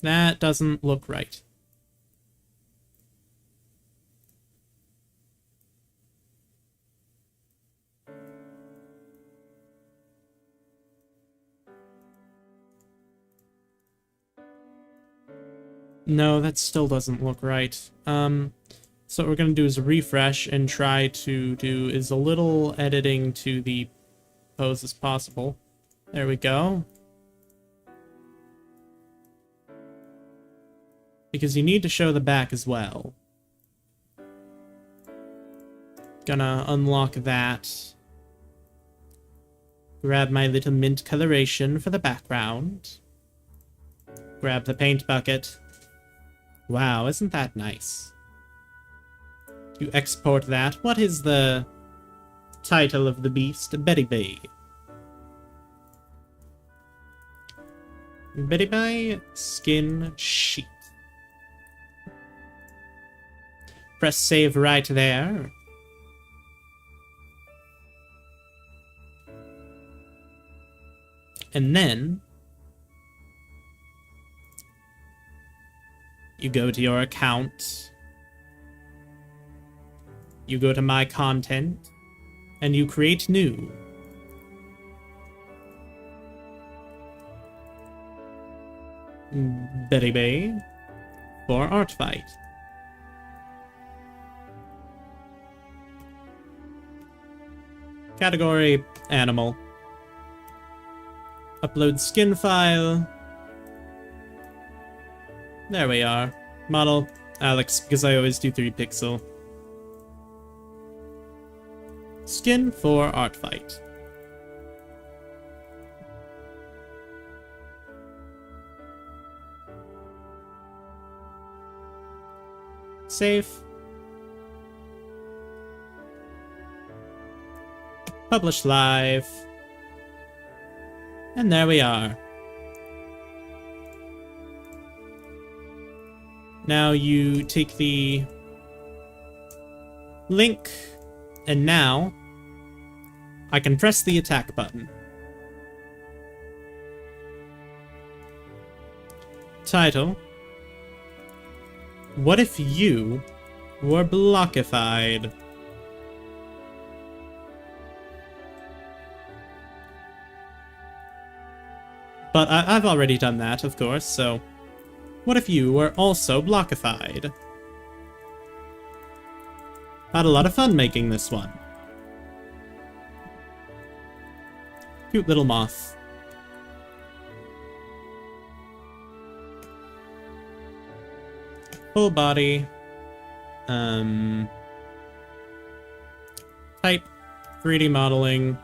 That doesn't look right. No, that still doesn't look right. So what we're going to do is refresh and try to do is a little editing to the pose as possible. There we go. Because you need to show the back as well. Gonna unlock that. Grab my little mint coloration for the background. Grab the paint bucket. Wow, isn't that nice? You export that. What is the title of the beast? Betty Bay. Betty Bay skin sheet. Press save right there. And then you go to your account, you go to my content, and you create new. Betty Bay for ARTFIGHT. Category animal. Upload skin file. There we are. Model Alex, because I always do 3 pixel. Skin for ARTFIGHT. Save. Publish live. And there we are. Now you take the link, and now I can press the attack button. Title: What if you were blockified? But I've already done that, of course, so... What if you were also blockified? Had a lot of fun making this one. Cute little moth. Full body. Type. 3D modeling.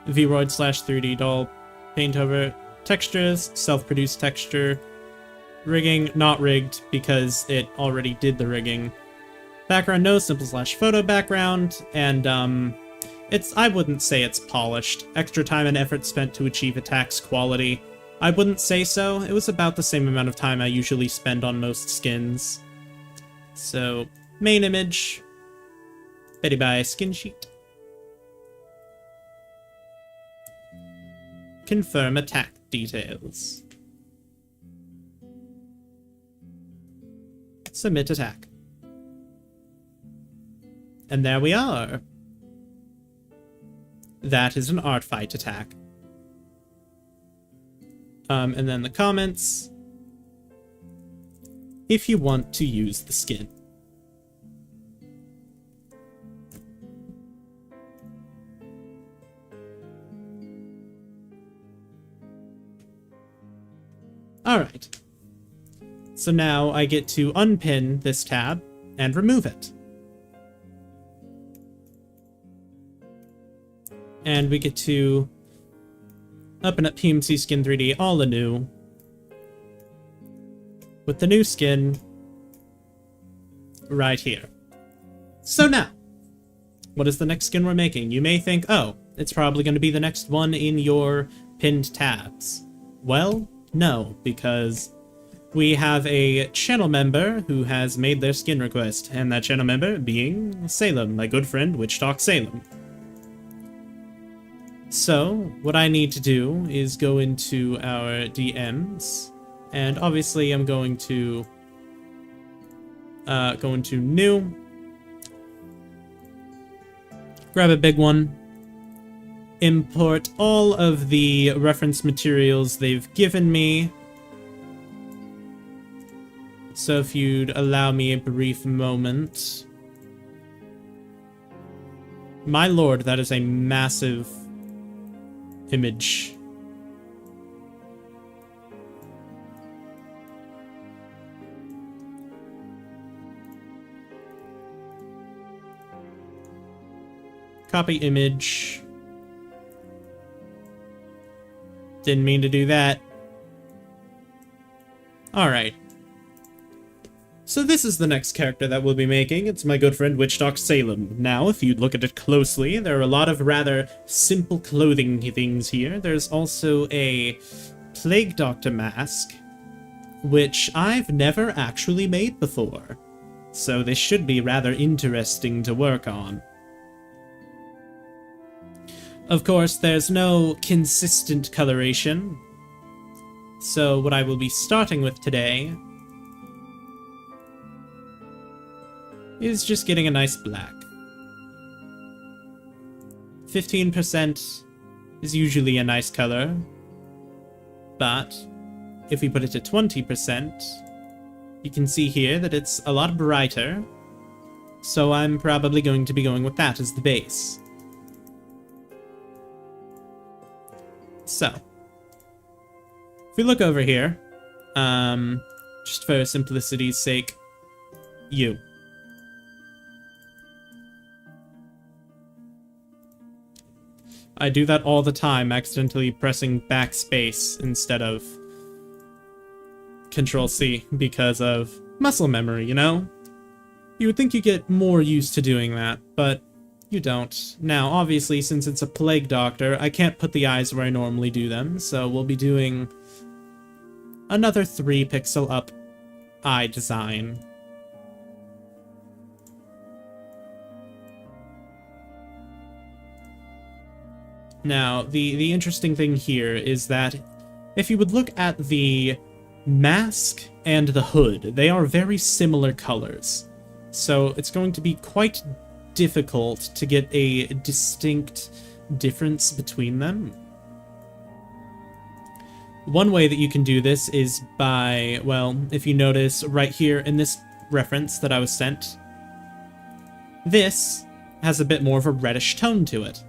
Vroid/3D doll. Paint over. Textures. Self-produced texture. Rigging, not rigged, because it already did the rigging. Background, no, simple/photo background, and, I wouldn't say it's polished. Extra time and effort spent to achieve attack's quality. I wouldn't say so. It was about the same amount of time I usually spend on most skins. So, main image. Betty by skin sheet. Confirm attack details. Submit attack. And there we are. That is an ARTFIGHT attack. And then the comments. If you want to use the skin. Alright. So now I get to unpin this tab and remove it. And we get to open up PMC Skin 3D all anew. With the new skin right here. So now, what is the next skin we're making? You may think, oh, it's probably going to be the next one in your pinned tabs. Well, no, because we have a channel member who has made their skin request, and that channel member being Salem, my good friend, Witch Talk Salem. So, what I need to do is go into our DMs, and obviously I'm going to go into new, grab a big one, import all of the reference materials they've given me. So if you'd allow me a brief moment. My lord, that is a massive image. Copy image. Didn't mean to do that. Alright. So this is the next character that we'll be making. It's my good friend Witch Talk Salem. Now, if you look at it closely, there are a lot of rather simple clothing things here. There's also a Plague Doctor mask, which I've never actually made before. So this should be rather interesting to work on. Of course, there's no consistent coloration. So what I will be starting with today is just getting a nice black. 15% is usually a nice color, but if we put it to 20%, you can see here that it's a lot brighter, so I'm probably going to be going with that as the base. So, if we look over here, Just for simplicity's sake. You. I do that all the time, accidentally pressing backspace instead of Control-C because of muscle memory, you know? You would think you get more used to doing that, but you don't. Now, obviously, since it's a Plague Doctor, I can't put the eyes where I normally do them, so we'll be doing another 3-pixel up eye design. Now, the interesting thing here is that if you would look at the mask and the hood, they are very similar colors. So it's going to be quite difficult to get a distinct difference between them. One way that you can do this is by, well, if you notice right here in this reference that I was sent, this has a bit more of a reddish tone to it.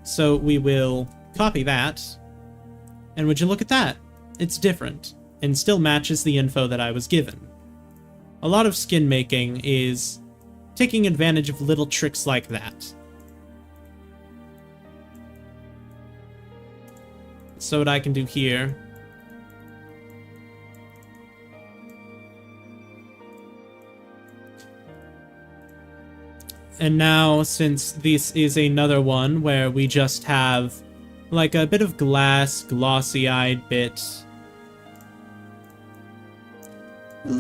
So we will copy that, and would you look at that? It's different, and still matches the info that I was given. A lot of skin making is taking advantage of little tricks like that. So what I can do here, and now, since this is another one where we just have like a bit of glass, glossy-eyed bit,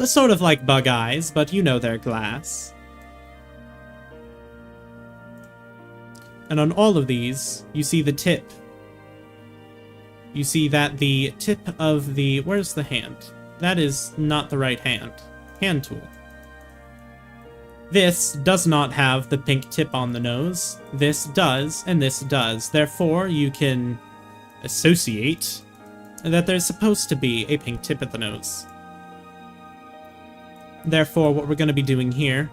sort of like bug eyes, but you know they're glass. And on all of these, you see the tip. You see that the tip of the... Where's the hand? That is not the right hand. Hand tool. This does not have the pink tip on the nose. This does, and this does. Therefore, you can associate that there's supposed to be a pink tip at the nose. Therefore, what we're going to be doing here,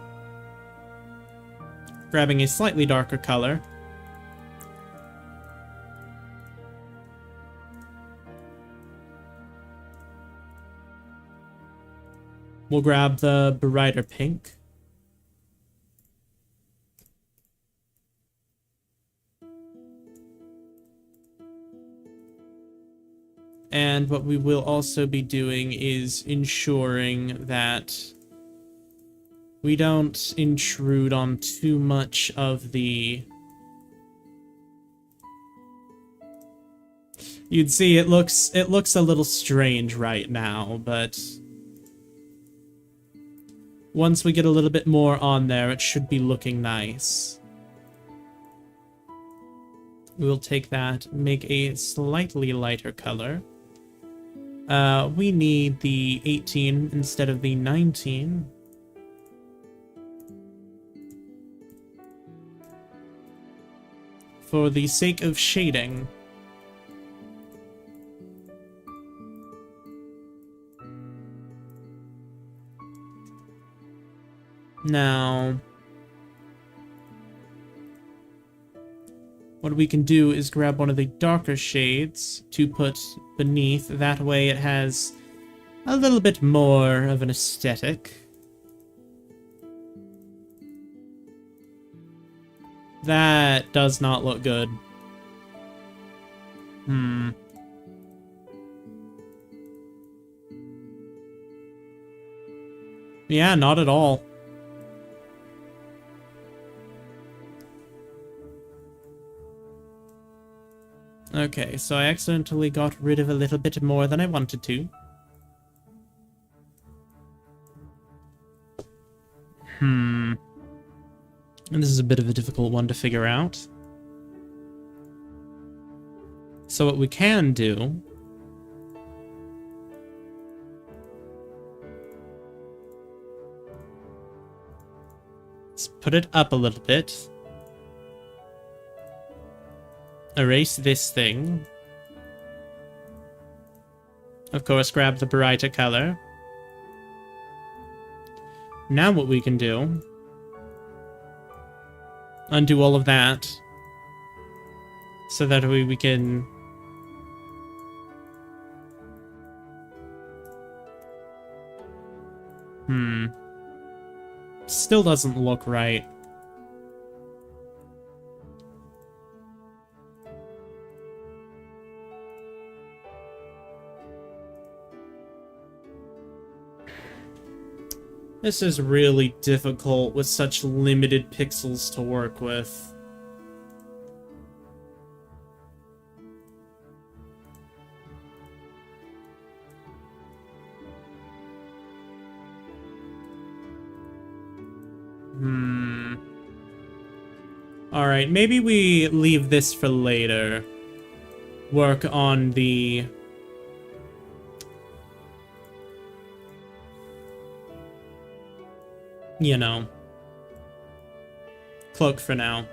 grabbing a slightly darker color, we'll grab the brighter pink. And what we will also be doing is ensuring that we don't intrude on too much of the... You'd see it looks a little strange right now, but once we get a little bit more on there, it should be looking nice. We'll take that, make a slightly lighter color. We need the 18 instead of the 19. For the sake of shading. Now, what we can do is grab one of the darker shades to put beneath. That way it has a little bit more of an aesthetic. That does not look good. Yeah, not at all. Okay, so I accidentally got rid of a little bit more than I wanted to. And this is a bit of a difficult one to figure out. So what we can do is put it up a little bit. Erase this thing. Of course, grab the brighter color. Now what we can do, undo all of that, so that we can Still doesn't look right. This is really difficult with such limited pixels to work with. Alright, maybe we leave this for later. Work on the... you know, cloak for now.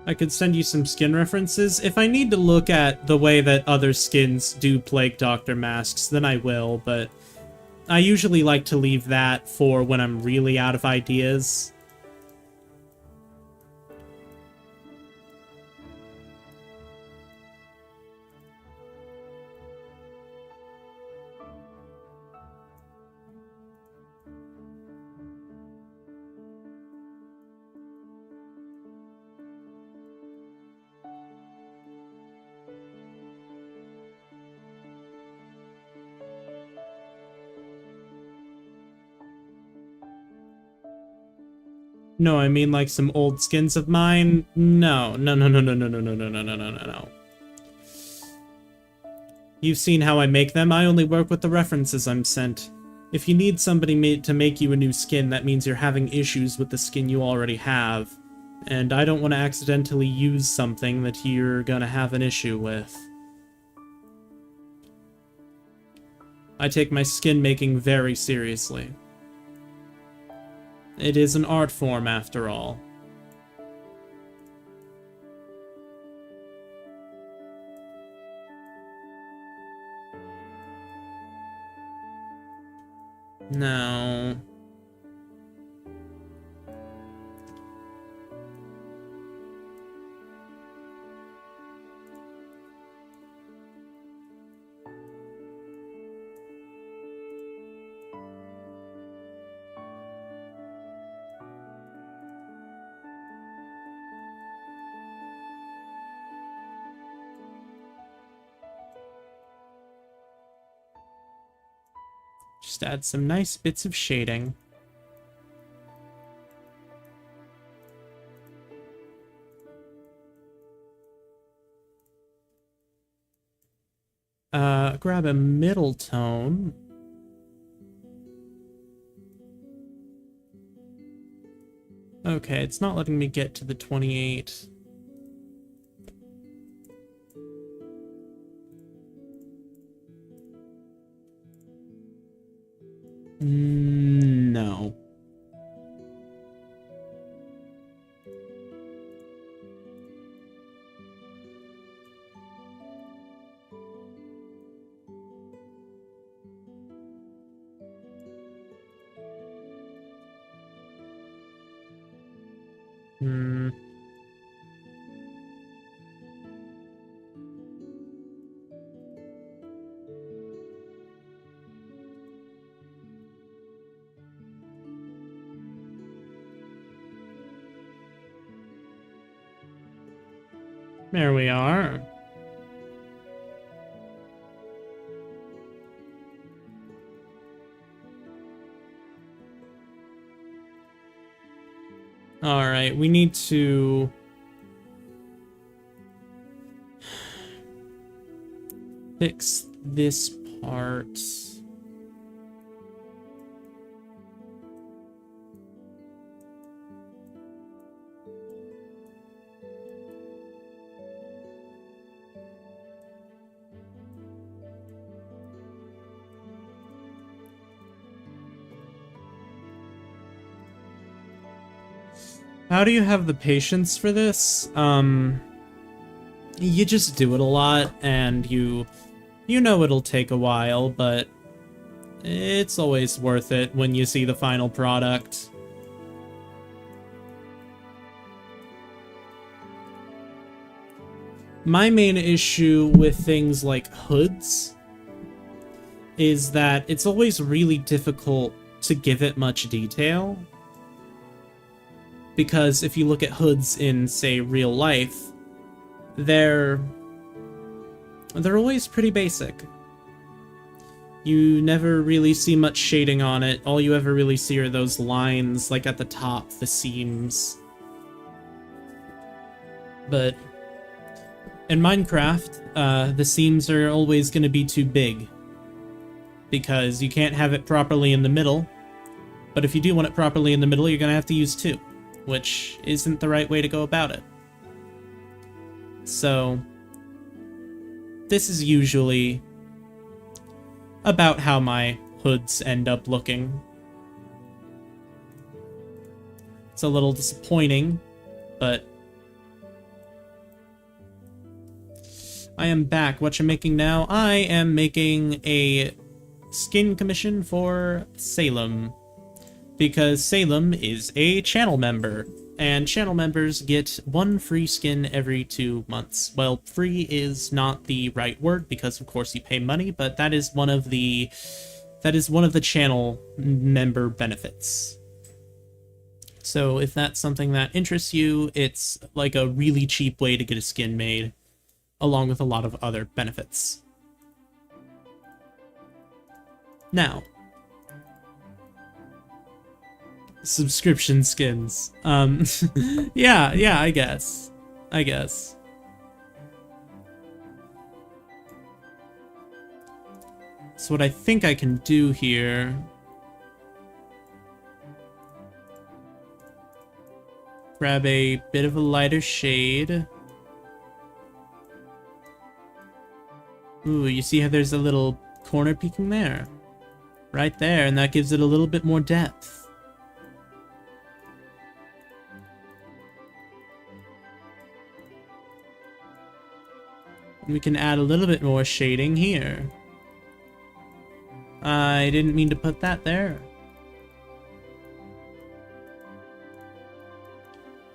I could send you some skin references. If I need to look at the way that other skins do Plague Doctor masks, then I will, but I usually like to leave that for when I'm really out of ideas. No, I mean like some old skins of mine. No. You've seen how I make them. I only work with the references I'm sent. If you need somebody to make you a new skin, that means you're having issues with the skin you already have. And I don't want to accidentally use something that you're gonna have an issue with. I take my skin making very seriously. It is an art form, after all. No. Just add some nice bits of shading. Grab a middle tone. Okay, it's not letting me get to the 28. No. There we are. Alright, we need to... fix this part. How do you have the patience for this? You just do it a lot, and you You know it'll take a while, but it's always worth it when you see the final product. My main issue with things like hoods is that it's always really difficult to give it much detail. Because if you look at hoods in, say, real life, they're always pretty basic. You never really see much shading on it. All you ever really see are those lines, like at the top, the seams. But in Minecraft, the seams are always going to be too big, because you can't have it properly in the middle. But if you do want it properly in the middle, you're going to have to use two, which isn't the right way to go about it. So this is usually about how my hoods end up looking. It's a little disappointing, but I am back. What you making now? I am making a skin commission for Salem, because Salem is a channel member, and channel members get one free skin every 2 months. Well, free is not the right word, because of course you pay money, but that is one of the channel member benefits. So if that's something that interests you, it's like a really cheap way to get a skin made, along with a lot of other benefits. Now, subscription skins. Yeah, I guess. So what I think I can do here... grab a bit of a lighter shade. Ooh, you see how there's a little corner peeking there? Right there, and that gives it a little bit more depth. And we can add a little bit more shading here. I didn't mean to put that there.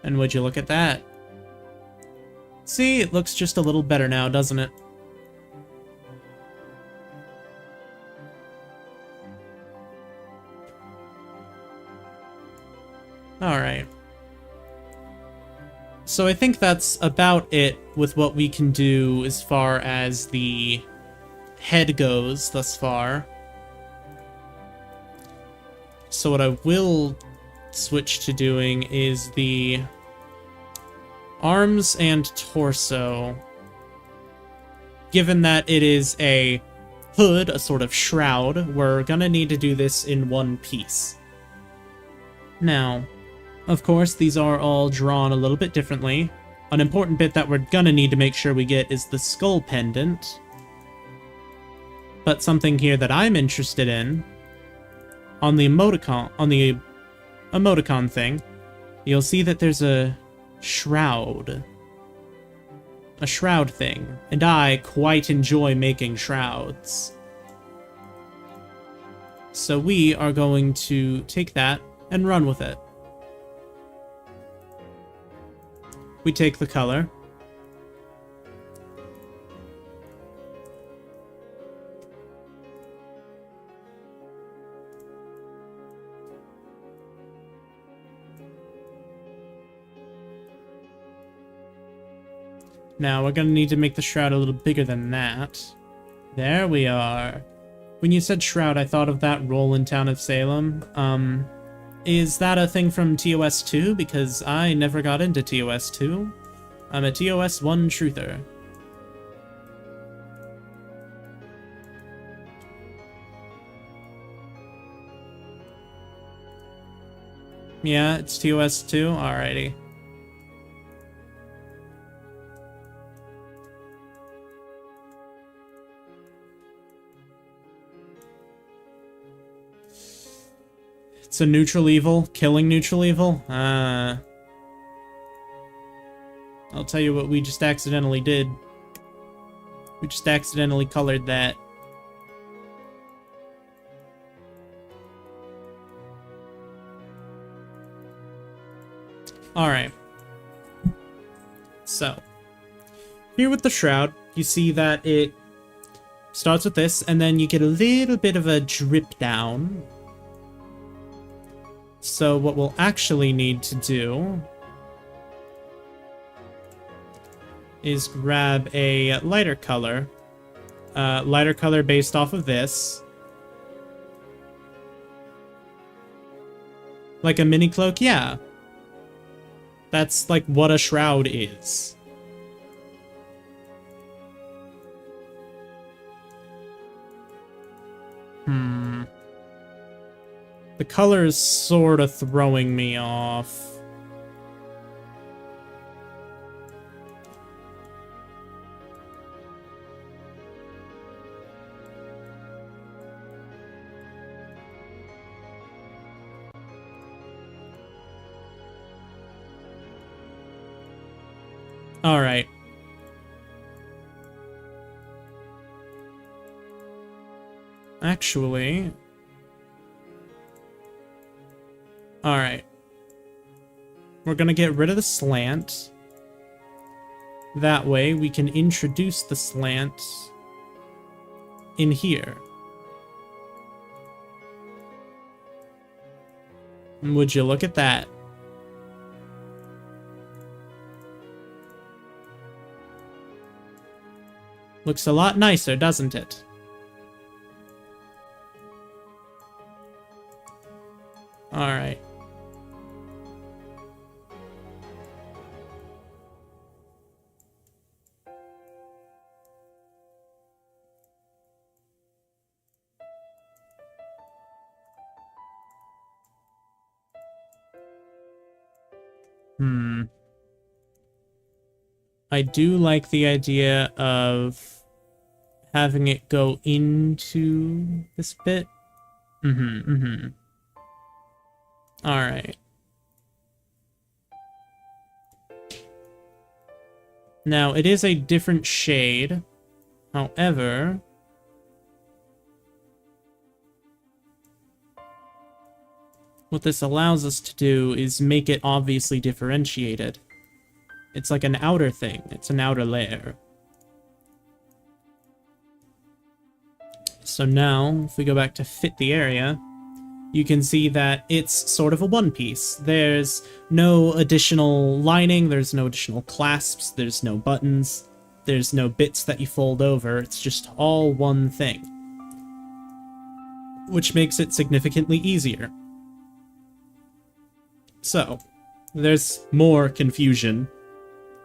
And would you look at that? See, it looks just a little better now, doesn't it? Alright. So I think that's about it with what we can do as far as the head goes thus far. So what I will switch to doing is the arms and torso. Given that it is a hood, a sort of shroud, we're gonna need to do this in one piece. Now, of course, these are all drawn a little bit differently. An important bit that we're gonna need to make sure we get is the skull pendant. But something here that I'm interested in, on the emoticon thing, you'll see that there's a shroud. A shroud thing, and I quite enjoy making shrouds. So we are going to take that and run with it. We take the color. Now, we're gonna need to make the shroud a little bigger than that. There we are. When you said shroud, I thought of that role in Town of Salem. Is that a thing from TOS 2? Because I never got into TOS 2. I'm a TOS 1 truther. Yeah, it's TOS 2? Alrighty. It's a neutral evil, killing neutral evil. I'll tell you what we just accidentally did. We just accidentally colored that. Alright. So, here with the shroud, you see that it starts with this, and then you get a little bit of a drip down. So what we'll actually need to do is grab a lighter color based off of this. Like a mini cloak, yeah. That's like what a shroud is. The color is sort of throwing me off. All right. Actually... Alright. We're gonna get rid of the slant. That way we can introduce the slant in here. Would you look at that? Looks a lot nicer, doesn't it? Alright. I do like the idea of having it go into this bit. Alright. Now, it is a different shade. However... what this allows us to do is make it obviously differentiated. It's like an outer thing. It's an outer layer. So now, if we go back to fit the area, you can see that it's sort of a one piece. There's no additional lining, there's no additional clasps, there's no buttons, there's no bits that you fold over, it's just all one thing. Which makes it significantly easier. So, there's more confusion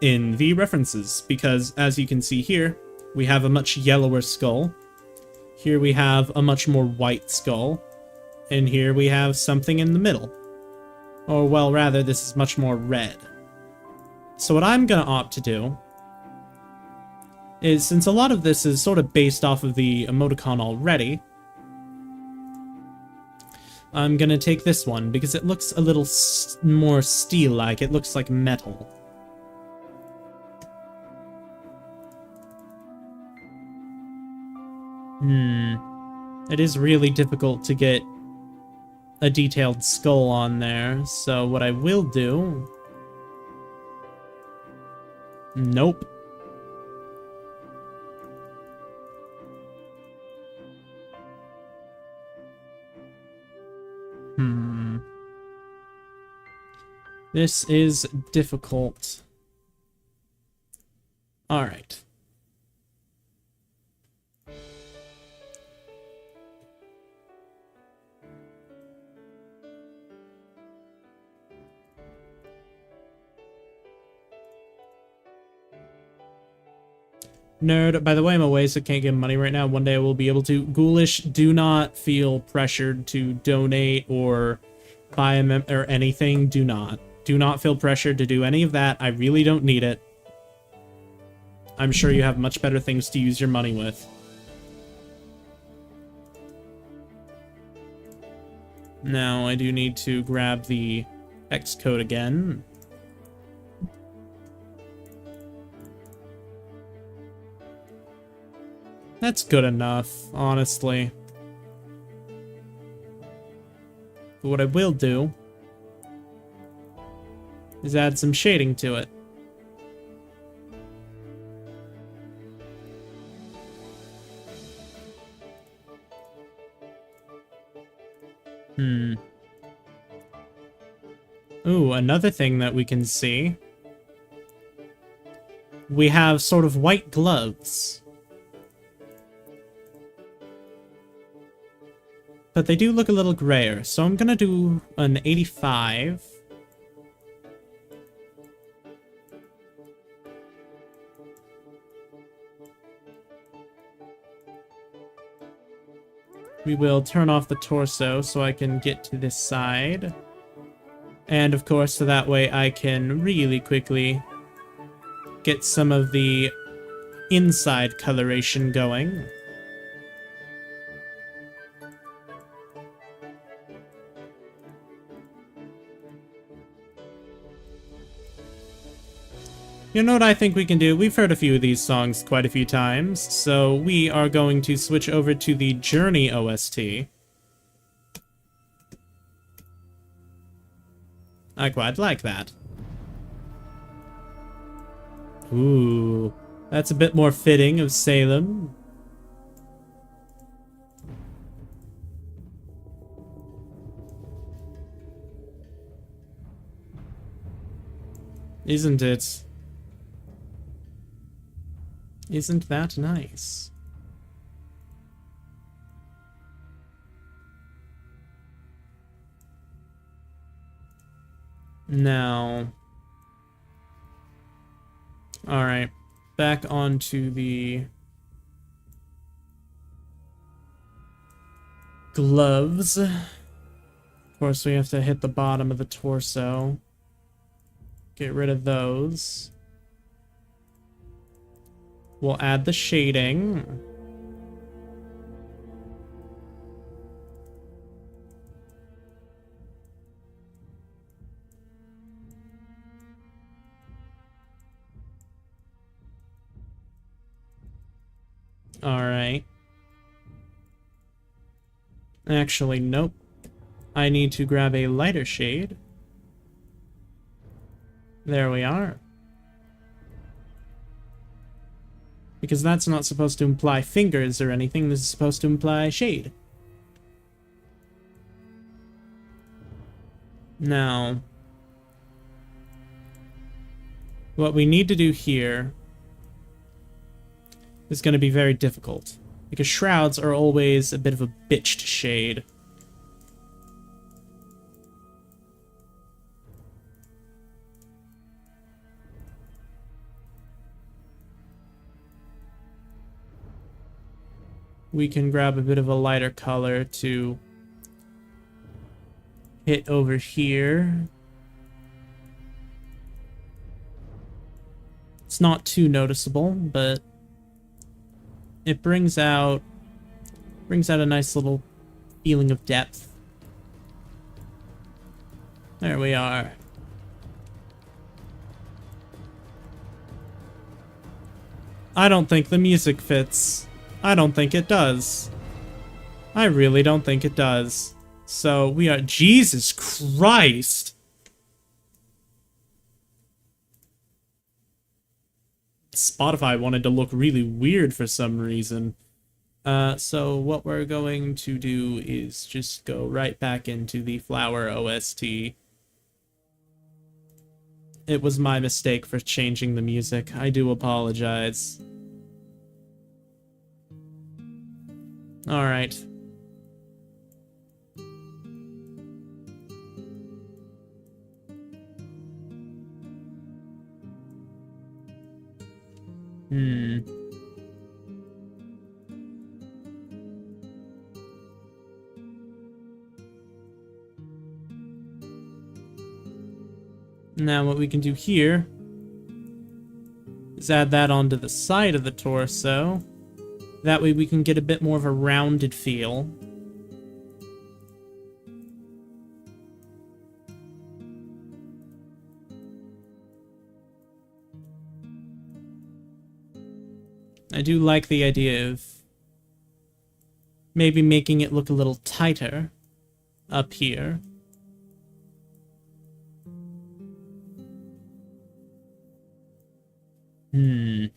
in the references, because as you can see here, we have a much yellower skull. Here we have a much more white skull. And here we have something in the middle. Or, well, rather, this is much more red. So what I'm gonna opt to do is, since a lot of this is sort of based off of the emoticon already, I'm gonna take this one, because it looks a little more steel-like. It looks like metal. It is really difficult to get a detailed skull on there, so what I will do... Nope. This is difficult. Alright. Nerd, by the way, I'm away, so can't give money right now. One day I will be able to. Ghoulish, do not feel pressured to donate or buy a or anything. Do not. Do not feel pressured to do any of that. I really don't need it. I'm sure you have much better things to use your money with. Now, I do need to grab the X code again. That's good enough, honestly. But what I will do is add some shading to it. Ooh, another thing that we can see. We have sort of white gloves. But they do look a little grayer, so I'm gonna do an 85. We will turn off the torso so I can get to this side. And of course, so that way I can really quickly get some of the inside coloration going. You know what I think we can do? We've heard a few of these songs quite a few times, so we are going to switch over to the Journey OST. I quite like that. Ooh, that's a bit more fitting of Salem. Isn't it? Isn't that nice? Now, all right, back onto the gloves. Of course, we have to hit the bottom of the torso. Get rid of those. We'll add the shading. Alright. Actually, nope. I need to grab a lighter shade. There we are. Because that's not supposed to imply fingers or anything, this is supposed to imply shade. Now, what we need to do here is going to be very difficult, because shrouds are always a bit of a bitch to shade. We can grab a bit of a lighter color to hit over here. It's not too noticeable, but it brings out a nice little feeling of depth. There we are. I don't think the music fits. I don't think it does. I really don't think it does. So we are... Jesus Christ! Spotify wanted to look really weird for some reason. So what we're going to do is just go right back into the Flower OST. It was my mistake for changing the music. I do apologize. Alright. Now what we can do here is add that onto the side of the torso. That way we can get a bit more of a rounded feel. I do like the idea of Maybe making it look a little tighter up here. And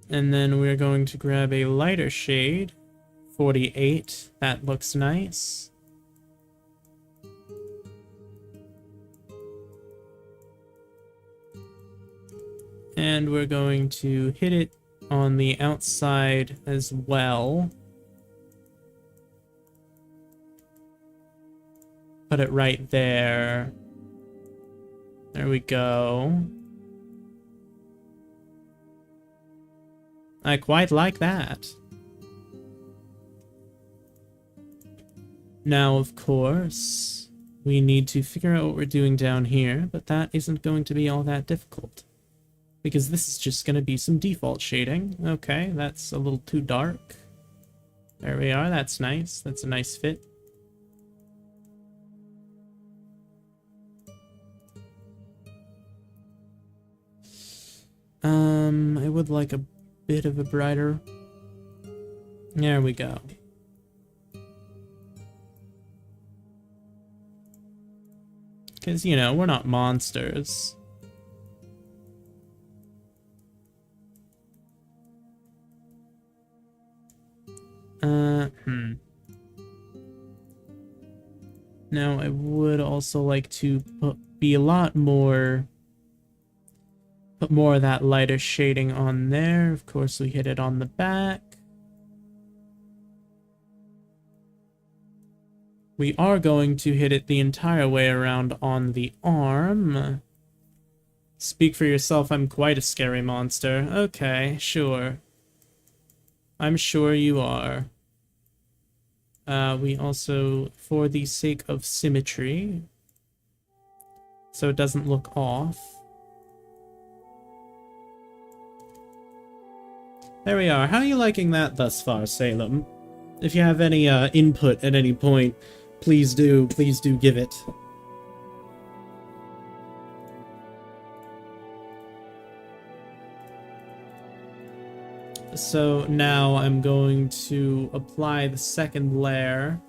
then we're going to grab a lighter shade, 48. That looks nice. And we're going to hit it on the outside as well. Put it right there. There we go. I quite like that. Now, of course, we need to figure out what we're doing down here, but that isn't going to be all that difficult. Because this is just going to be some default shading. Okay, that's a little too dark. There we are, that's nice. That's a nice fit. I would like a bit of a brighter. There we go. Because, you know, we're not monsters. Now, I would also like to be a lot more... Put more of that lighter shading on there. Of course, we hit it on the back. We are going to hit it the entire way around on the arm. Speak for yourself, I'm quite a scary monster. Okay, sure. I'm sure you are. We also, for the sake of symmetry, so it doesn't look off, there we are. How are you liking that thus far, Salem? If you have any input at any point, please do give it. So now I'm going to apply the second layer.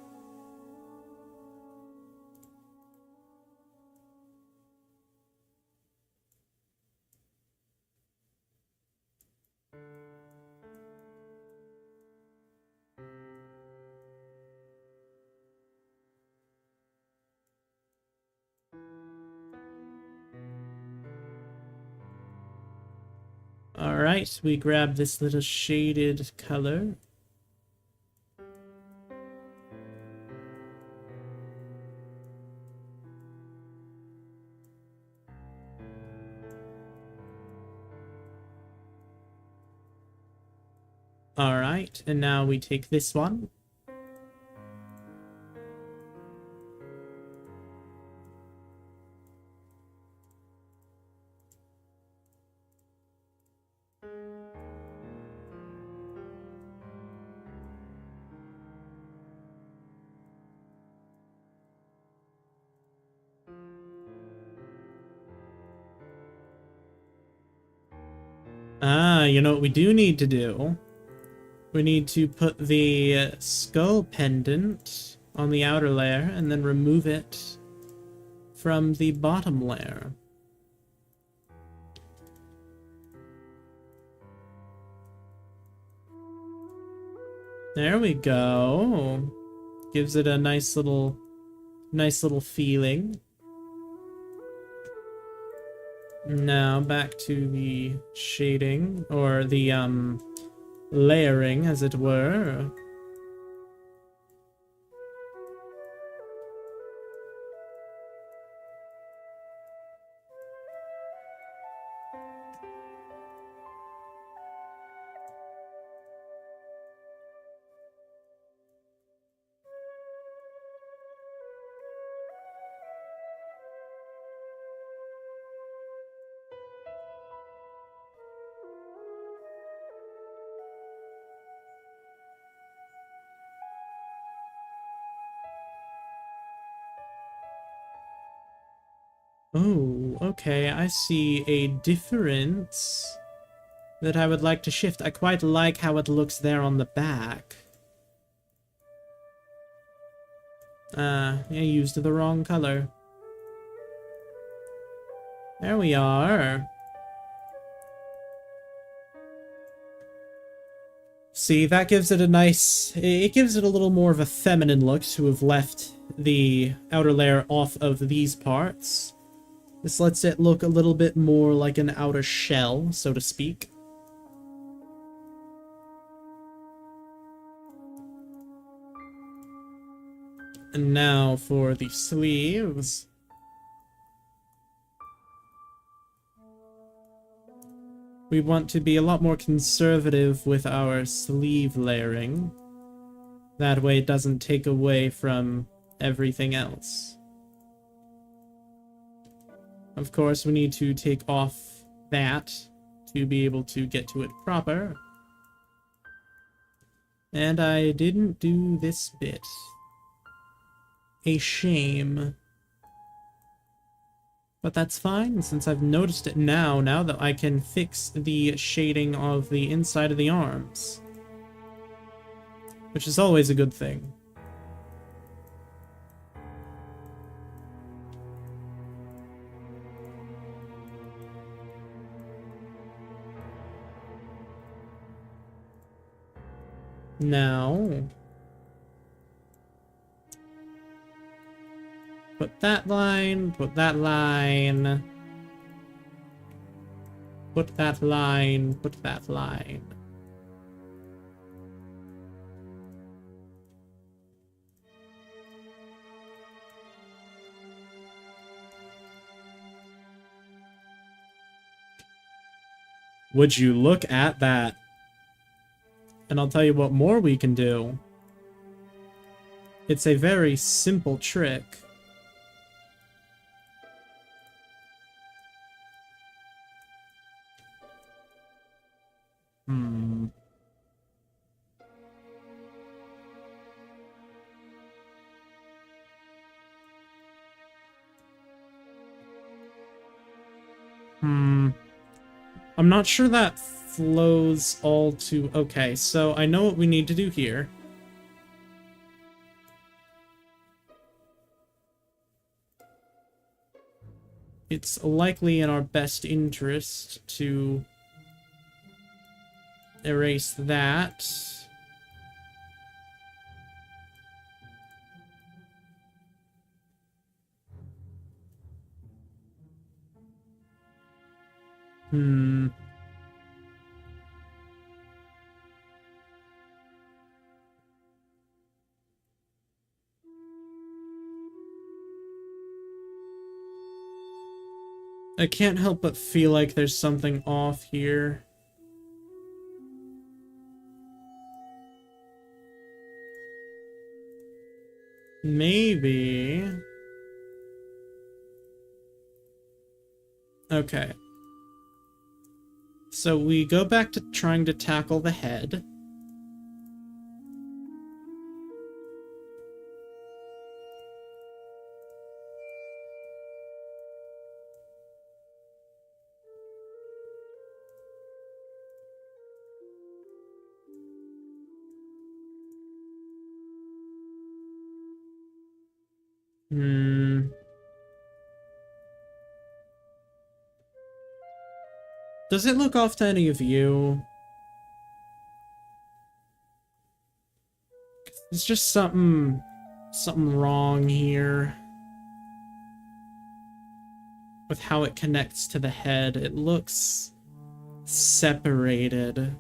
Alright, we grab this little shaded color. Alright, and now we take this one. Ah, you know what we do need to do? We need to put the skull pendant on the outer layer and then remove it from the bottom layer. There we go. Gives it a nice little feeling. Now back to the shading, or the layering, as it were. Oh, okay, I see a difference that I would like to shift. I quite like how it looks there on the back. I used the wrong color. There we are. See, that gives it a nice... It gives it a little more of a feminine look to have left the outer layer off of these parts. This lets it look a little bit more like an outer shell, so to speak. And now for the sleeves. We want to be a lot more conservative with our sleeve layering. That way it doesn't take away from everything else. Of course, we need to take off that to be able to get to it proper. And I didn't do this bit. A shame. But that's fine, since I've noticed it now that I can fix the shading of the inside of the arms. Which is always a good thing. Now... put that line, put that line... put that line, put that line. Would you look at that? And I'll tell you what more we can do. It's a very simple trick. I'm not sure that flows all too... Okay, so I know what we need to do here. It's likely in our best interest to erase that. I can't help but feel like there's something off here. Maybe... Okay. So we go back to trying to tackle the head. Does it look off to any of you? There's just something wrong here with how it connects to the head. It looks separated.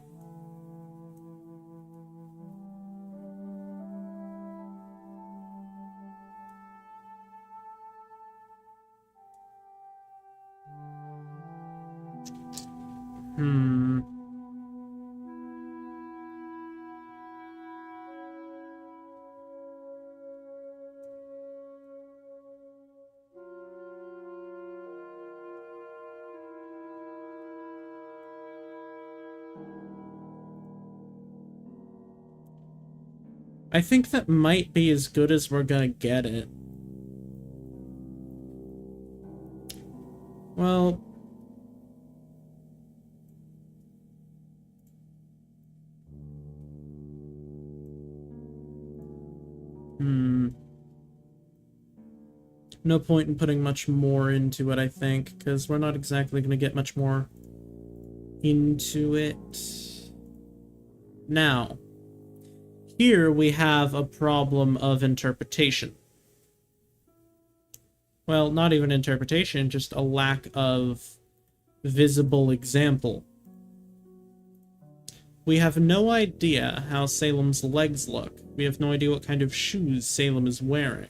I think that might be as good as we're gonna get it. Well... No point in putting much more into it, I think, because we're not exactly going to get much more into it. Now, here we have a problem of interpretation. Well, not even interpretation, just a lack of visible example. We have no idea how Salem's legs look. We have no idea what kind of shoes Salem is wearing.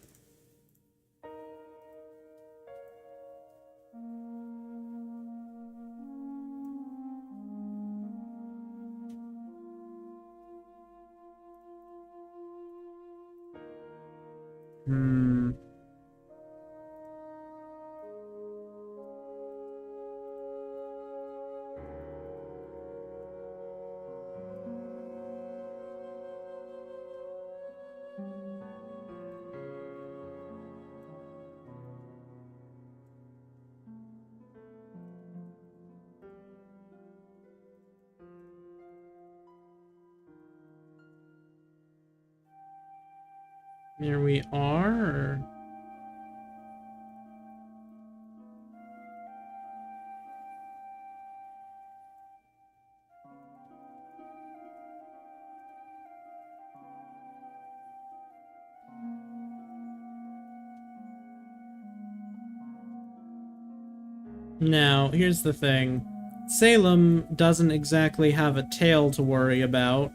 Here we are. Now, here's the thing. Salem doesn't exactly have a tail to worry about.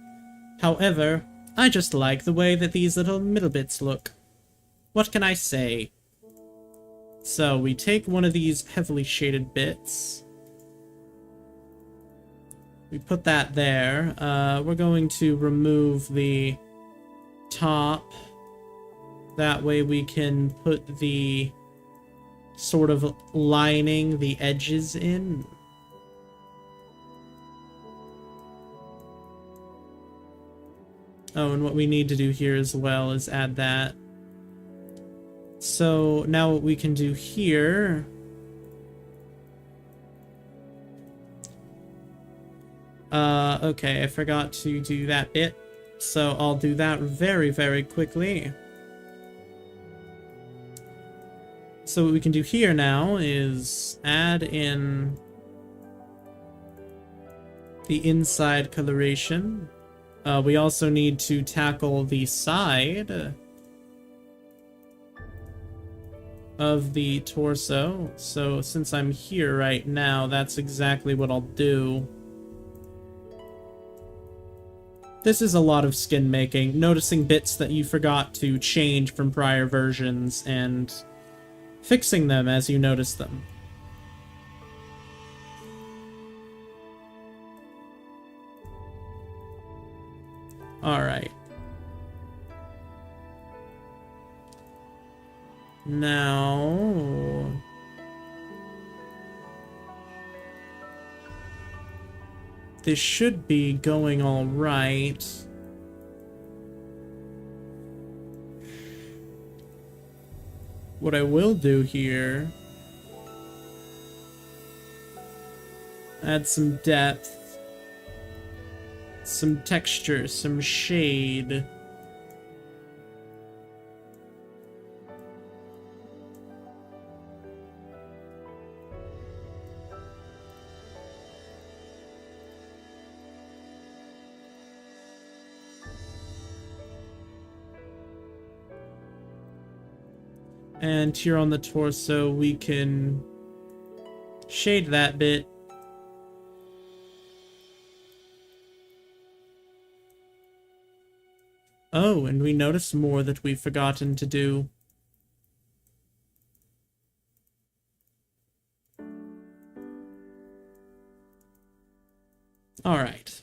However, I just like the way that these little middle bits look. What can I say? So, we take one of these heavily shaded bits. We put that there. We're going to remove the top. That way we can put the sort of lining the edges in. Oh, and what we need to do here as well is add that. So now what we can do here... okay, I forgot to do that bit. So I'll do that very, very quickly. So what we can do here now is add in the inside coloration. We also need to tackle the side of the torso. So since I'm here right now, that's exactly what I'll do. This is a lot of skin making, noticing bits that you forgot to change from prior versions and fixing them as you notice them. Alright. Now... this should be going all right. What I will do here... add some depth. Some texture, some shade. And here on the torso, we can shade that bit. Oh, and we notice more that we've forgotten to do. All right.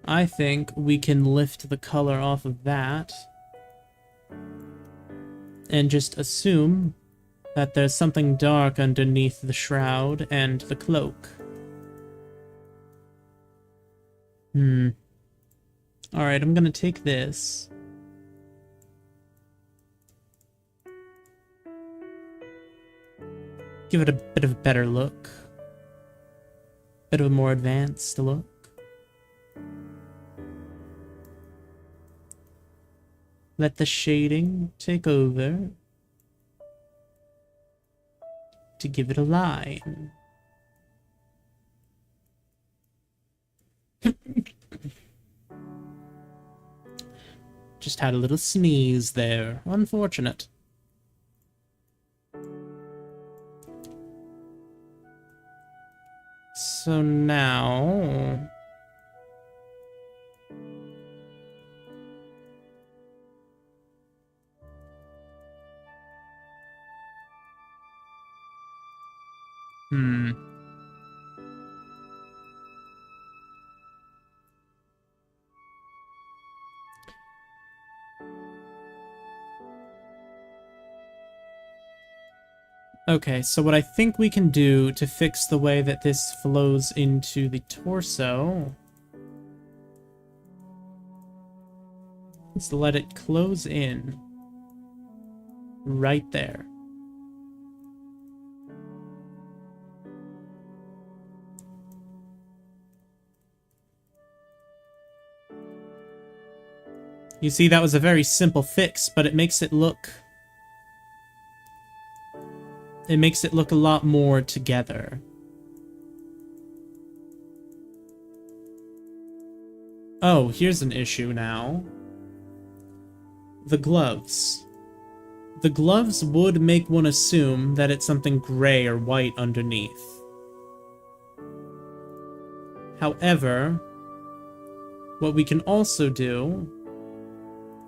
I think we can lift the color off of that and just assume that there's something dark underneath the shroud and the cloak. Alright, I'm gonna take this. Give it a bit of a better look. Bit of a more advanced look. Let the shading take over to give it a line. Just had a little sneeze there. Unfortunate. So now... Okay, so what I think we can do to fix the way that this flows into the torso is let it close in right there. You see, that was a very simple fix, but it makes it look... It makes it look a lot more together. Oh, here's an issue now. The gloves. The gloves would make one assume that it's something gray or white underneath. However, what we can also do,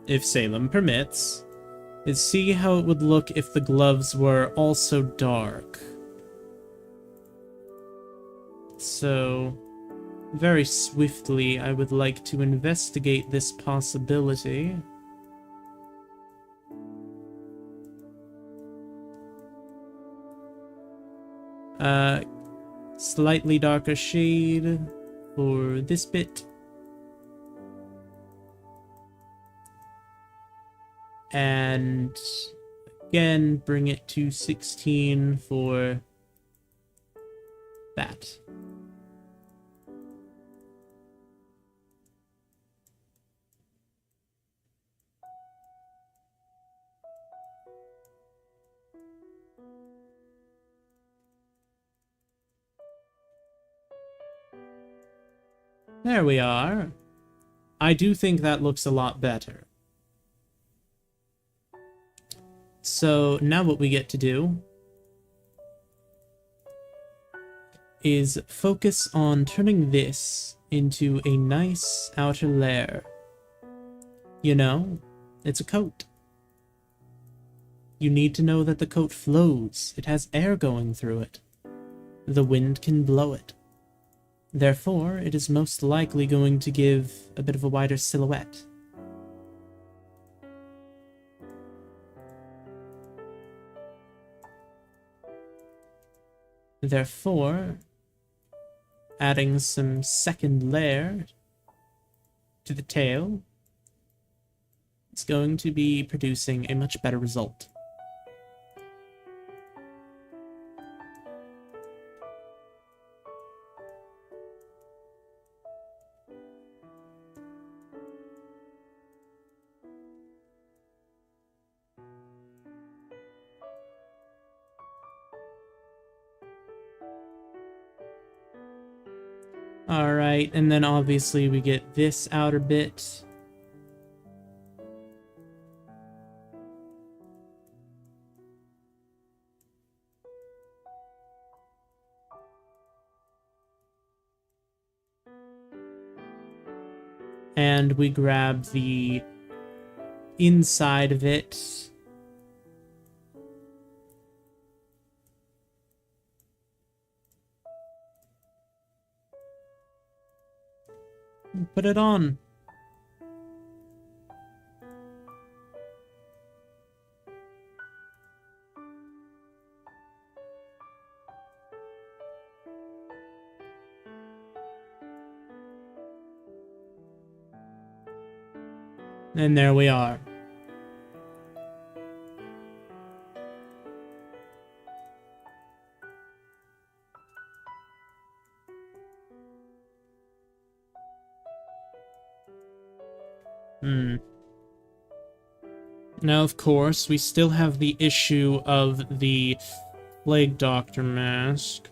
if Salem permits, is see how it would look if the gloves were also dark. So, very swiftly, I would like to investigate this possibility. Slightly darker shade for this bit. And again, bring it to 16 for that. There we are. I do think that looks a lot better. So now what we get to do is focus on turning this into a nice outer layer. You know, it's a coat. You need to know that the coat flows. It has air going through it. The wind can blow it. Therefore, it is most likely going to give a bit of a wider silhouette. Therefore, adding some second layer to the tail, it's going to be producing a much better result. Alright, and then obviously we get this outer bit. And we grab the inside of it. Put it on. And there we are. Now, of course, we still have the issue of the Plague Doctor mask.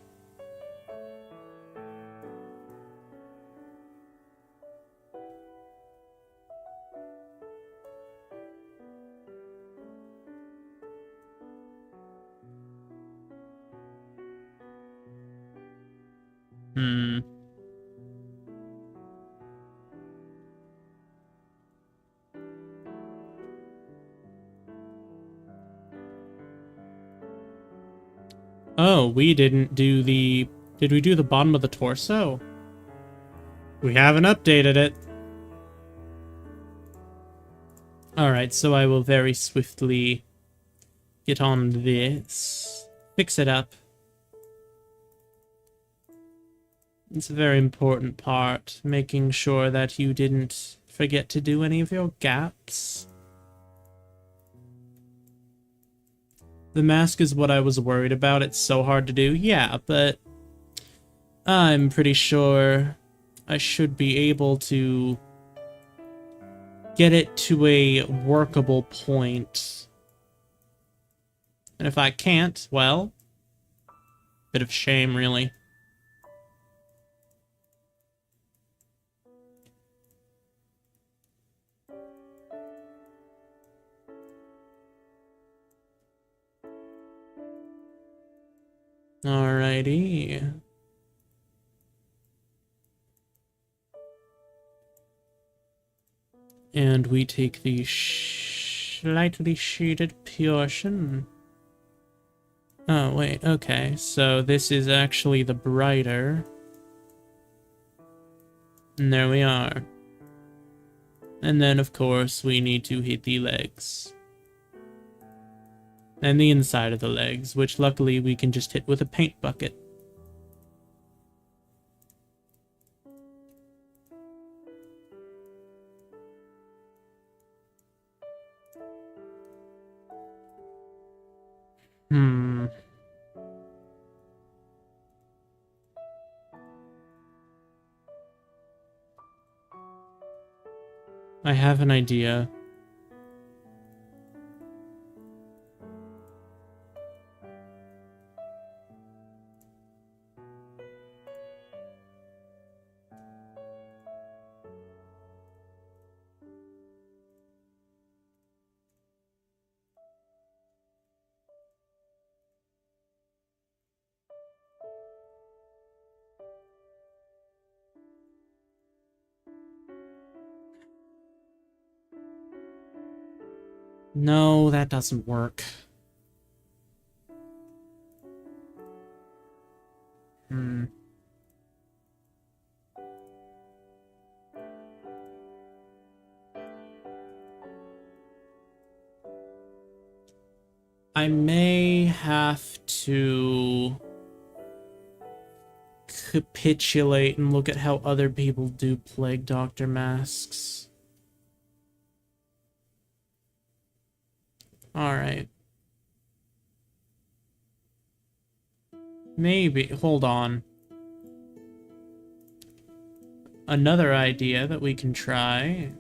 Oh, we didn't do the... Did we do the bottom of the torso? We haven't updated it. Alright, so I will very swiftly get on this. Fix it up. It's a very important part, making sure that you didn't forget to do any of your gaps. The mask is what I was worried about. It's so hard to do. Yeah, but I'm pretty sure I should be able to get it to a workable point. And if I can't, well, bit of shame, really. Alrighty. And we take the slightly shaded portion. Oh, wait, okay. So this is actually the brighter. And there we are. And then, of course, we need to hit the legs. And the inside of the legs, which luckily we can just hit with a paint bucket. I have an idea. No, that doesn't work. I may have to capitulate and look at how other people do Plague Doctor masks. Alright. Maybe. Hold on. Another idea that we can try.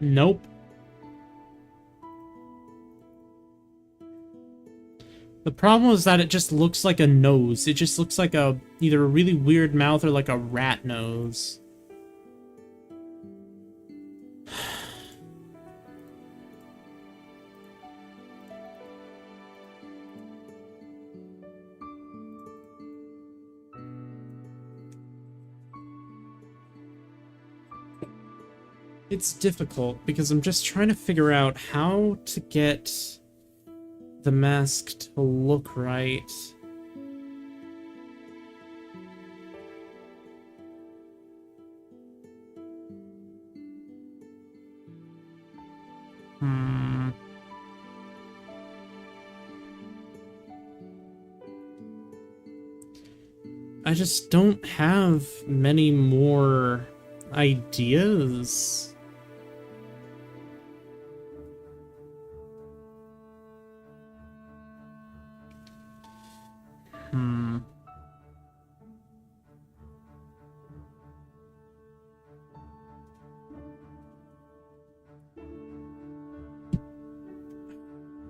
Nope. The problem is that it just looks like a nose. It just looks like either a really weird mouth or like a rat nose. It's difficult because I'm just trying to figure out how to get the mask to look right. I just don't have many more ideas.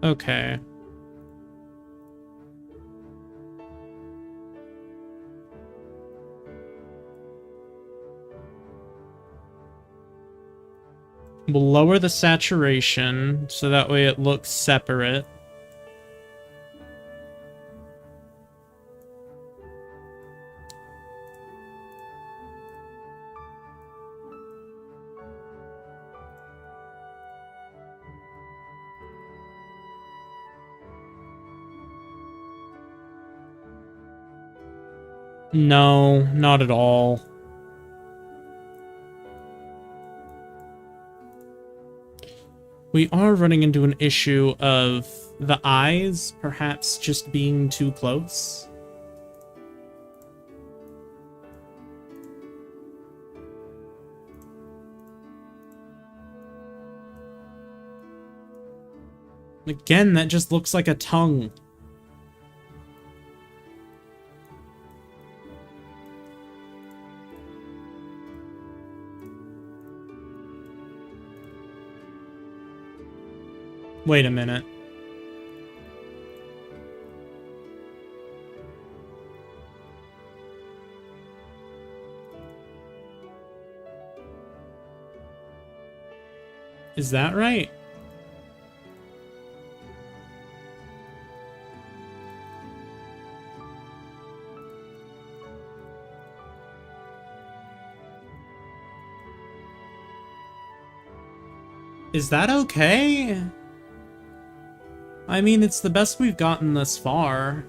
Okay. We'll lower the saturation so that way it looks separate. No, not at all. We are running into an issue of the eyes perhaps just being too close. Again, that just looks like a tongue. Wait a minute. Is that right? Is that okay? I mean, it's the best we've gotten thus far.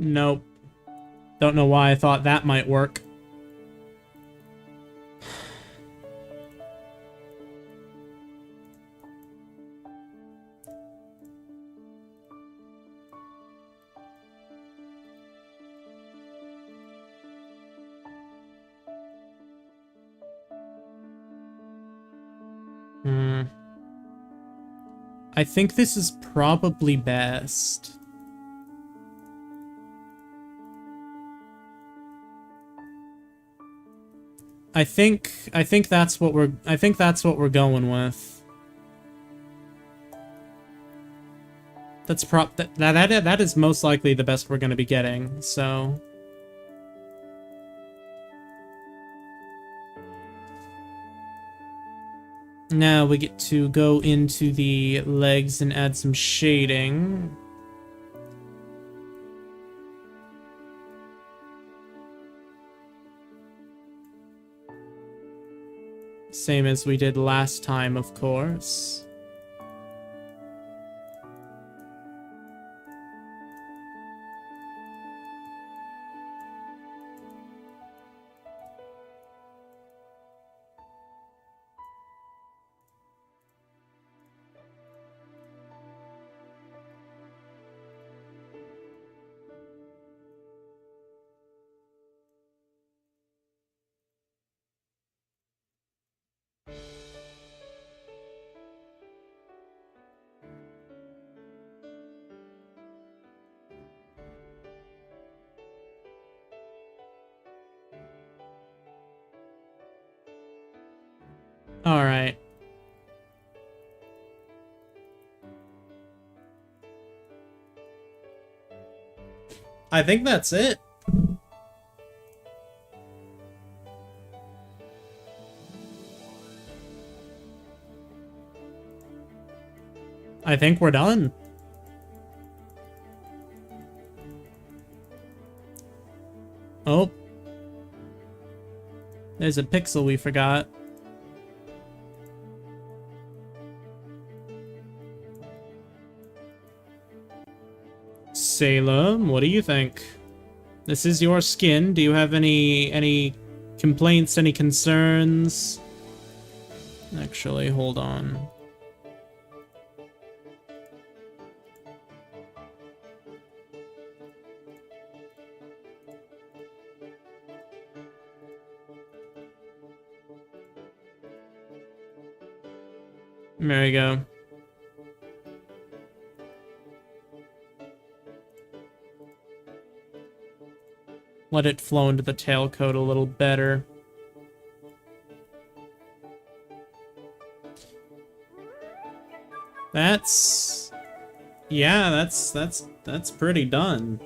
Nope. Don't know why I thought that might work. I think this is probably best. I think that's what we're going with. That's that is most likely the best we're going to be getting. So now we get to go into the legs and add some shading. Same as we did last time, of course. All right. I think that's it. I think we're done. Oh, There's a pixel we forgot. Salem, what do you think? This is your skin. Do you have any complaints, any concerns? Actually, hold on. There we go. Let it flow into the tailcoat a little better. That's... yeah, that's pretty done.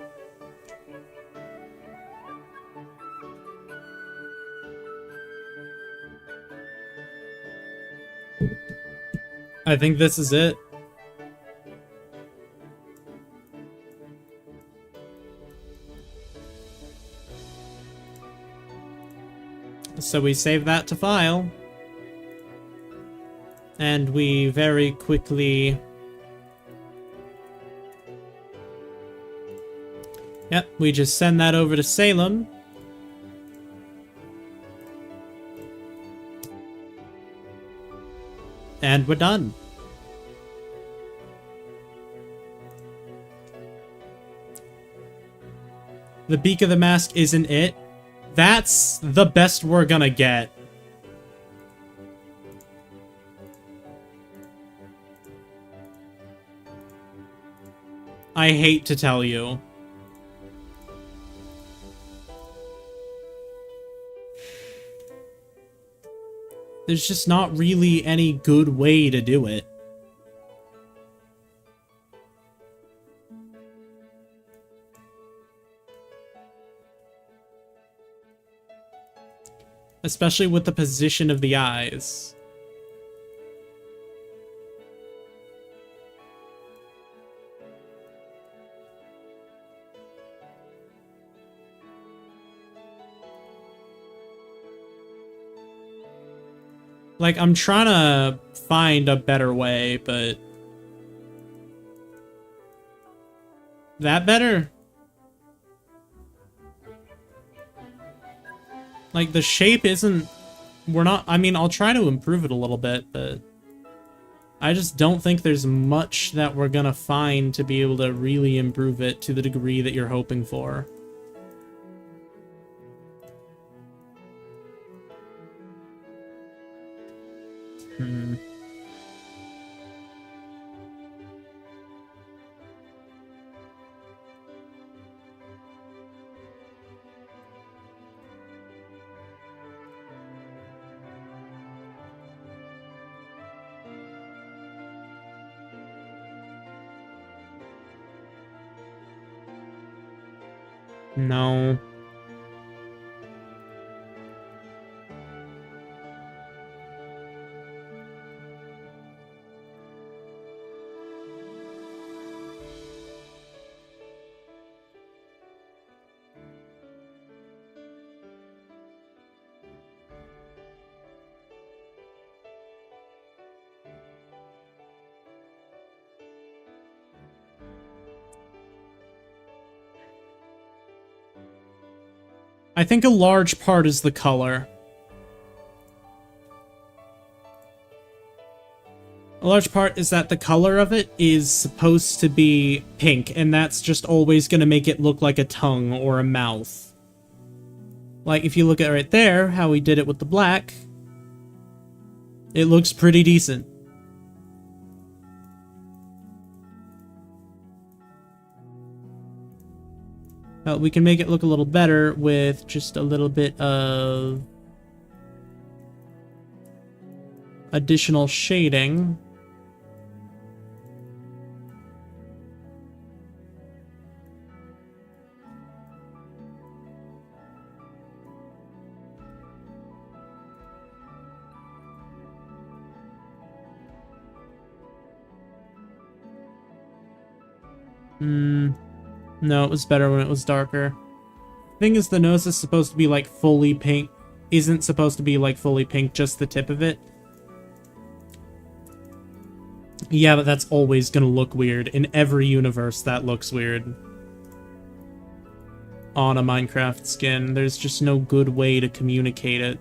I think this is it. So we save that to file. And we very quickly... yep, we just send that over to Salem. And we're done. The beak of the mask isn't it. That's the best we're gonna get. I hate to tell you. There's just not really any good way to do it. Especially with the position of the eyes. Like, I'm trying to find a better way, but... that better? Like, the shape isn't... we're not... I mean, I'll try to improve it a little bit, but... I just don't think there's much that we're gonna find to be able to really improve it to the degree that you're hoping for. No. I think a large part is the color. A large part is that the color of it is supposed to be pink, and that's just always going to make it look like a tongue or a mouth. Like, if you look at right there, how we did it with the black, it looks pretty decent. We can make it look a little better with just a little bit of additional shading. No, it was better when it was darker. Thing is, the nose is supposed to be like fully pink isn't supposed to be, like, fully pink, just the tip of it. Yeah, but that's always gonna look weird. In every universe, that looks weird. On a Minecraft skin, there's just no good way to communicate it.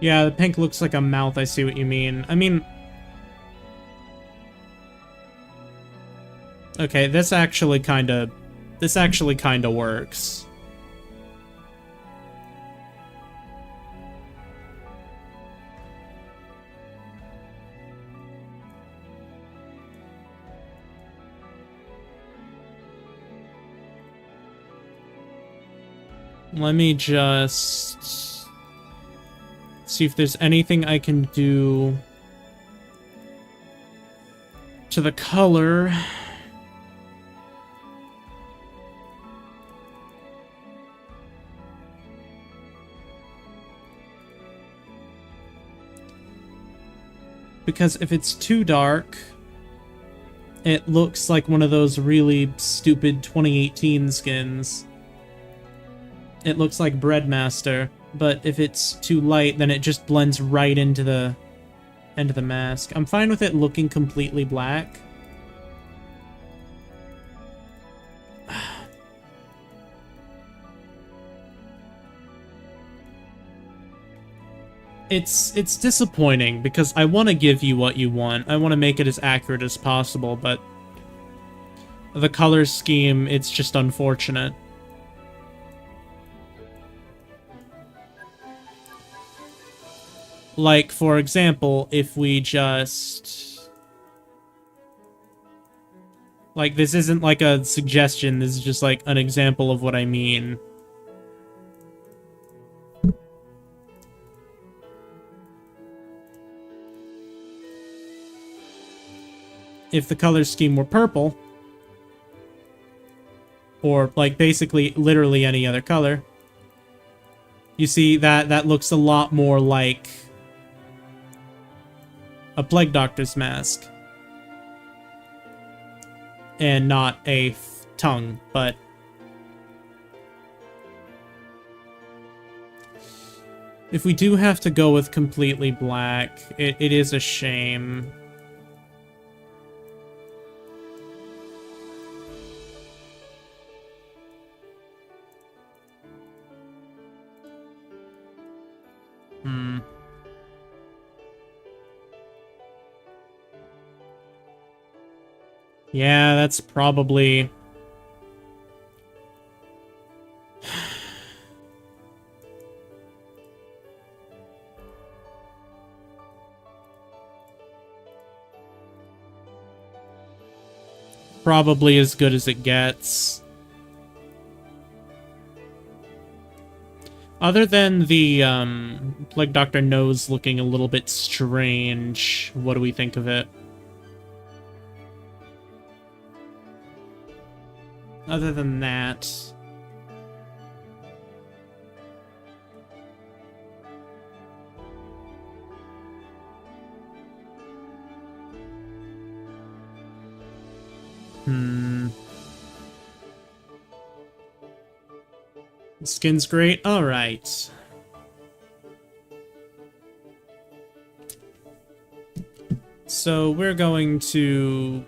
Yeah, the pink looks like a mouth, I see what you mean. I mean... Okay, this actually kinda works. Let me just see if there's anything I can do to the color. Because if it's too dark, it looks like one of those really stupid 2018 skins. It looks like Breadmaster, but if it's too light, then it just blends right into the mask. I'm fine with it looking completely black. It's disappointing because I want to give you what you want. I want to make it as accurate as possible, but the color scheme, it's just unfortunate. Like, for example, if we just... Like, this isn't like a suggestion, this is just like an example of what I mean. If the color scheme were purple, or like basically literally any other color, you see that looks a lot more like a Plague Doctor's mask. And not a tongue, but... If we do have to go with completely black, it is a shame. Yeah, that's probably... probably as good as it gets. Other than the, Plague Doctor nose looking a little bit strange, what do we think of it? Other than that... Skin's great? Alright. So we're going to...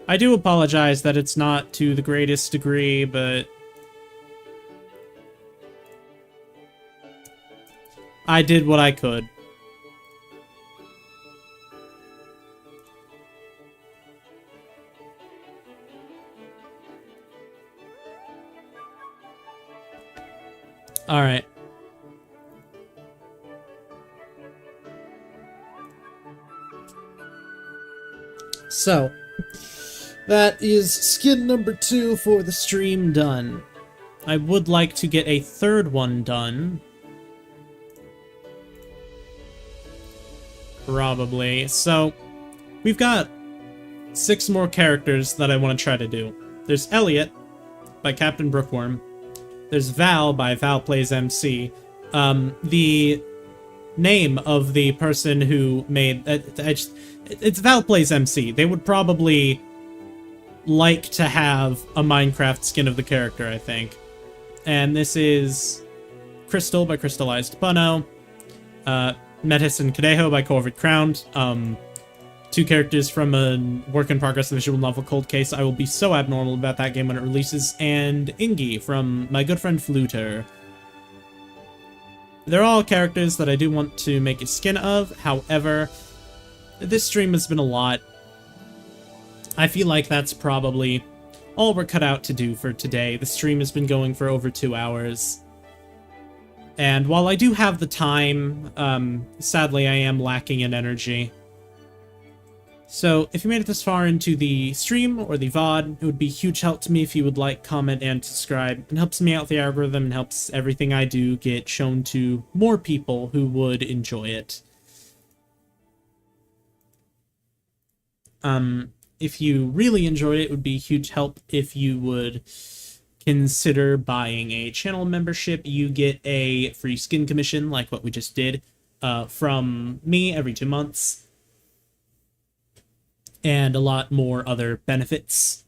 I do apologize that it's not to the greatest degree, but... I did what I could. Alright. So, that is skin number 2 for the stream done. I would like to get a third one done. Probably. So, we've got 6 more characters that I want to try to do. There's Elliot by Captain Brookworm. There's Val by Val Plays MC. The name of the person who made... it's Val Plays MC. They would probably like to have a Minecraft skin of the character, I think. And this is Crystal by Crystallized Bunno, Metis and Kadeho by Corvid Crowned, 2 characters from a work in progress visual novel Cold Case. I will be so abnormal about that game when it releases, and Ingi from my good friend Fluter. They're all characters that I do want to make a skin of, however, this stream has been a lot. I feel like that's probably all we're cut out to do for today. The stream has been going for over 2 hours. And while I do have the time, sadly I am lacking in energy. So, if you made it this far into the stream or the VOD, it would be a huge help to me if you would like, comment, and subscribe. It helps me out with the algorithm and helps everything I do get shown to more people who would enjoy it. If you really enjoyed it, it would be a huge help if you would consider buying a channel membership. You get a free skin commission, like what we just did, from me every 2 months. And a lot more other benefits.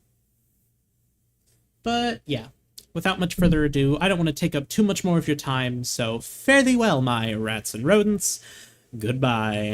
But, yeah. Without much further ado, I don't want to take up too much more of your time, so fare thee well, my rats and rodents. Goodbye.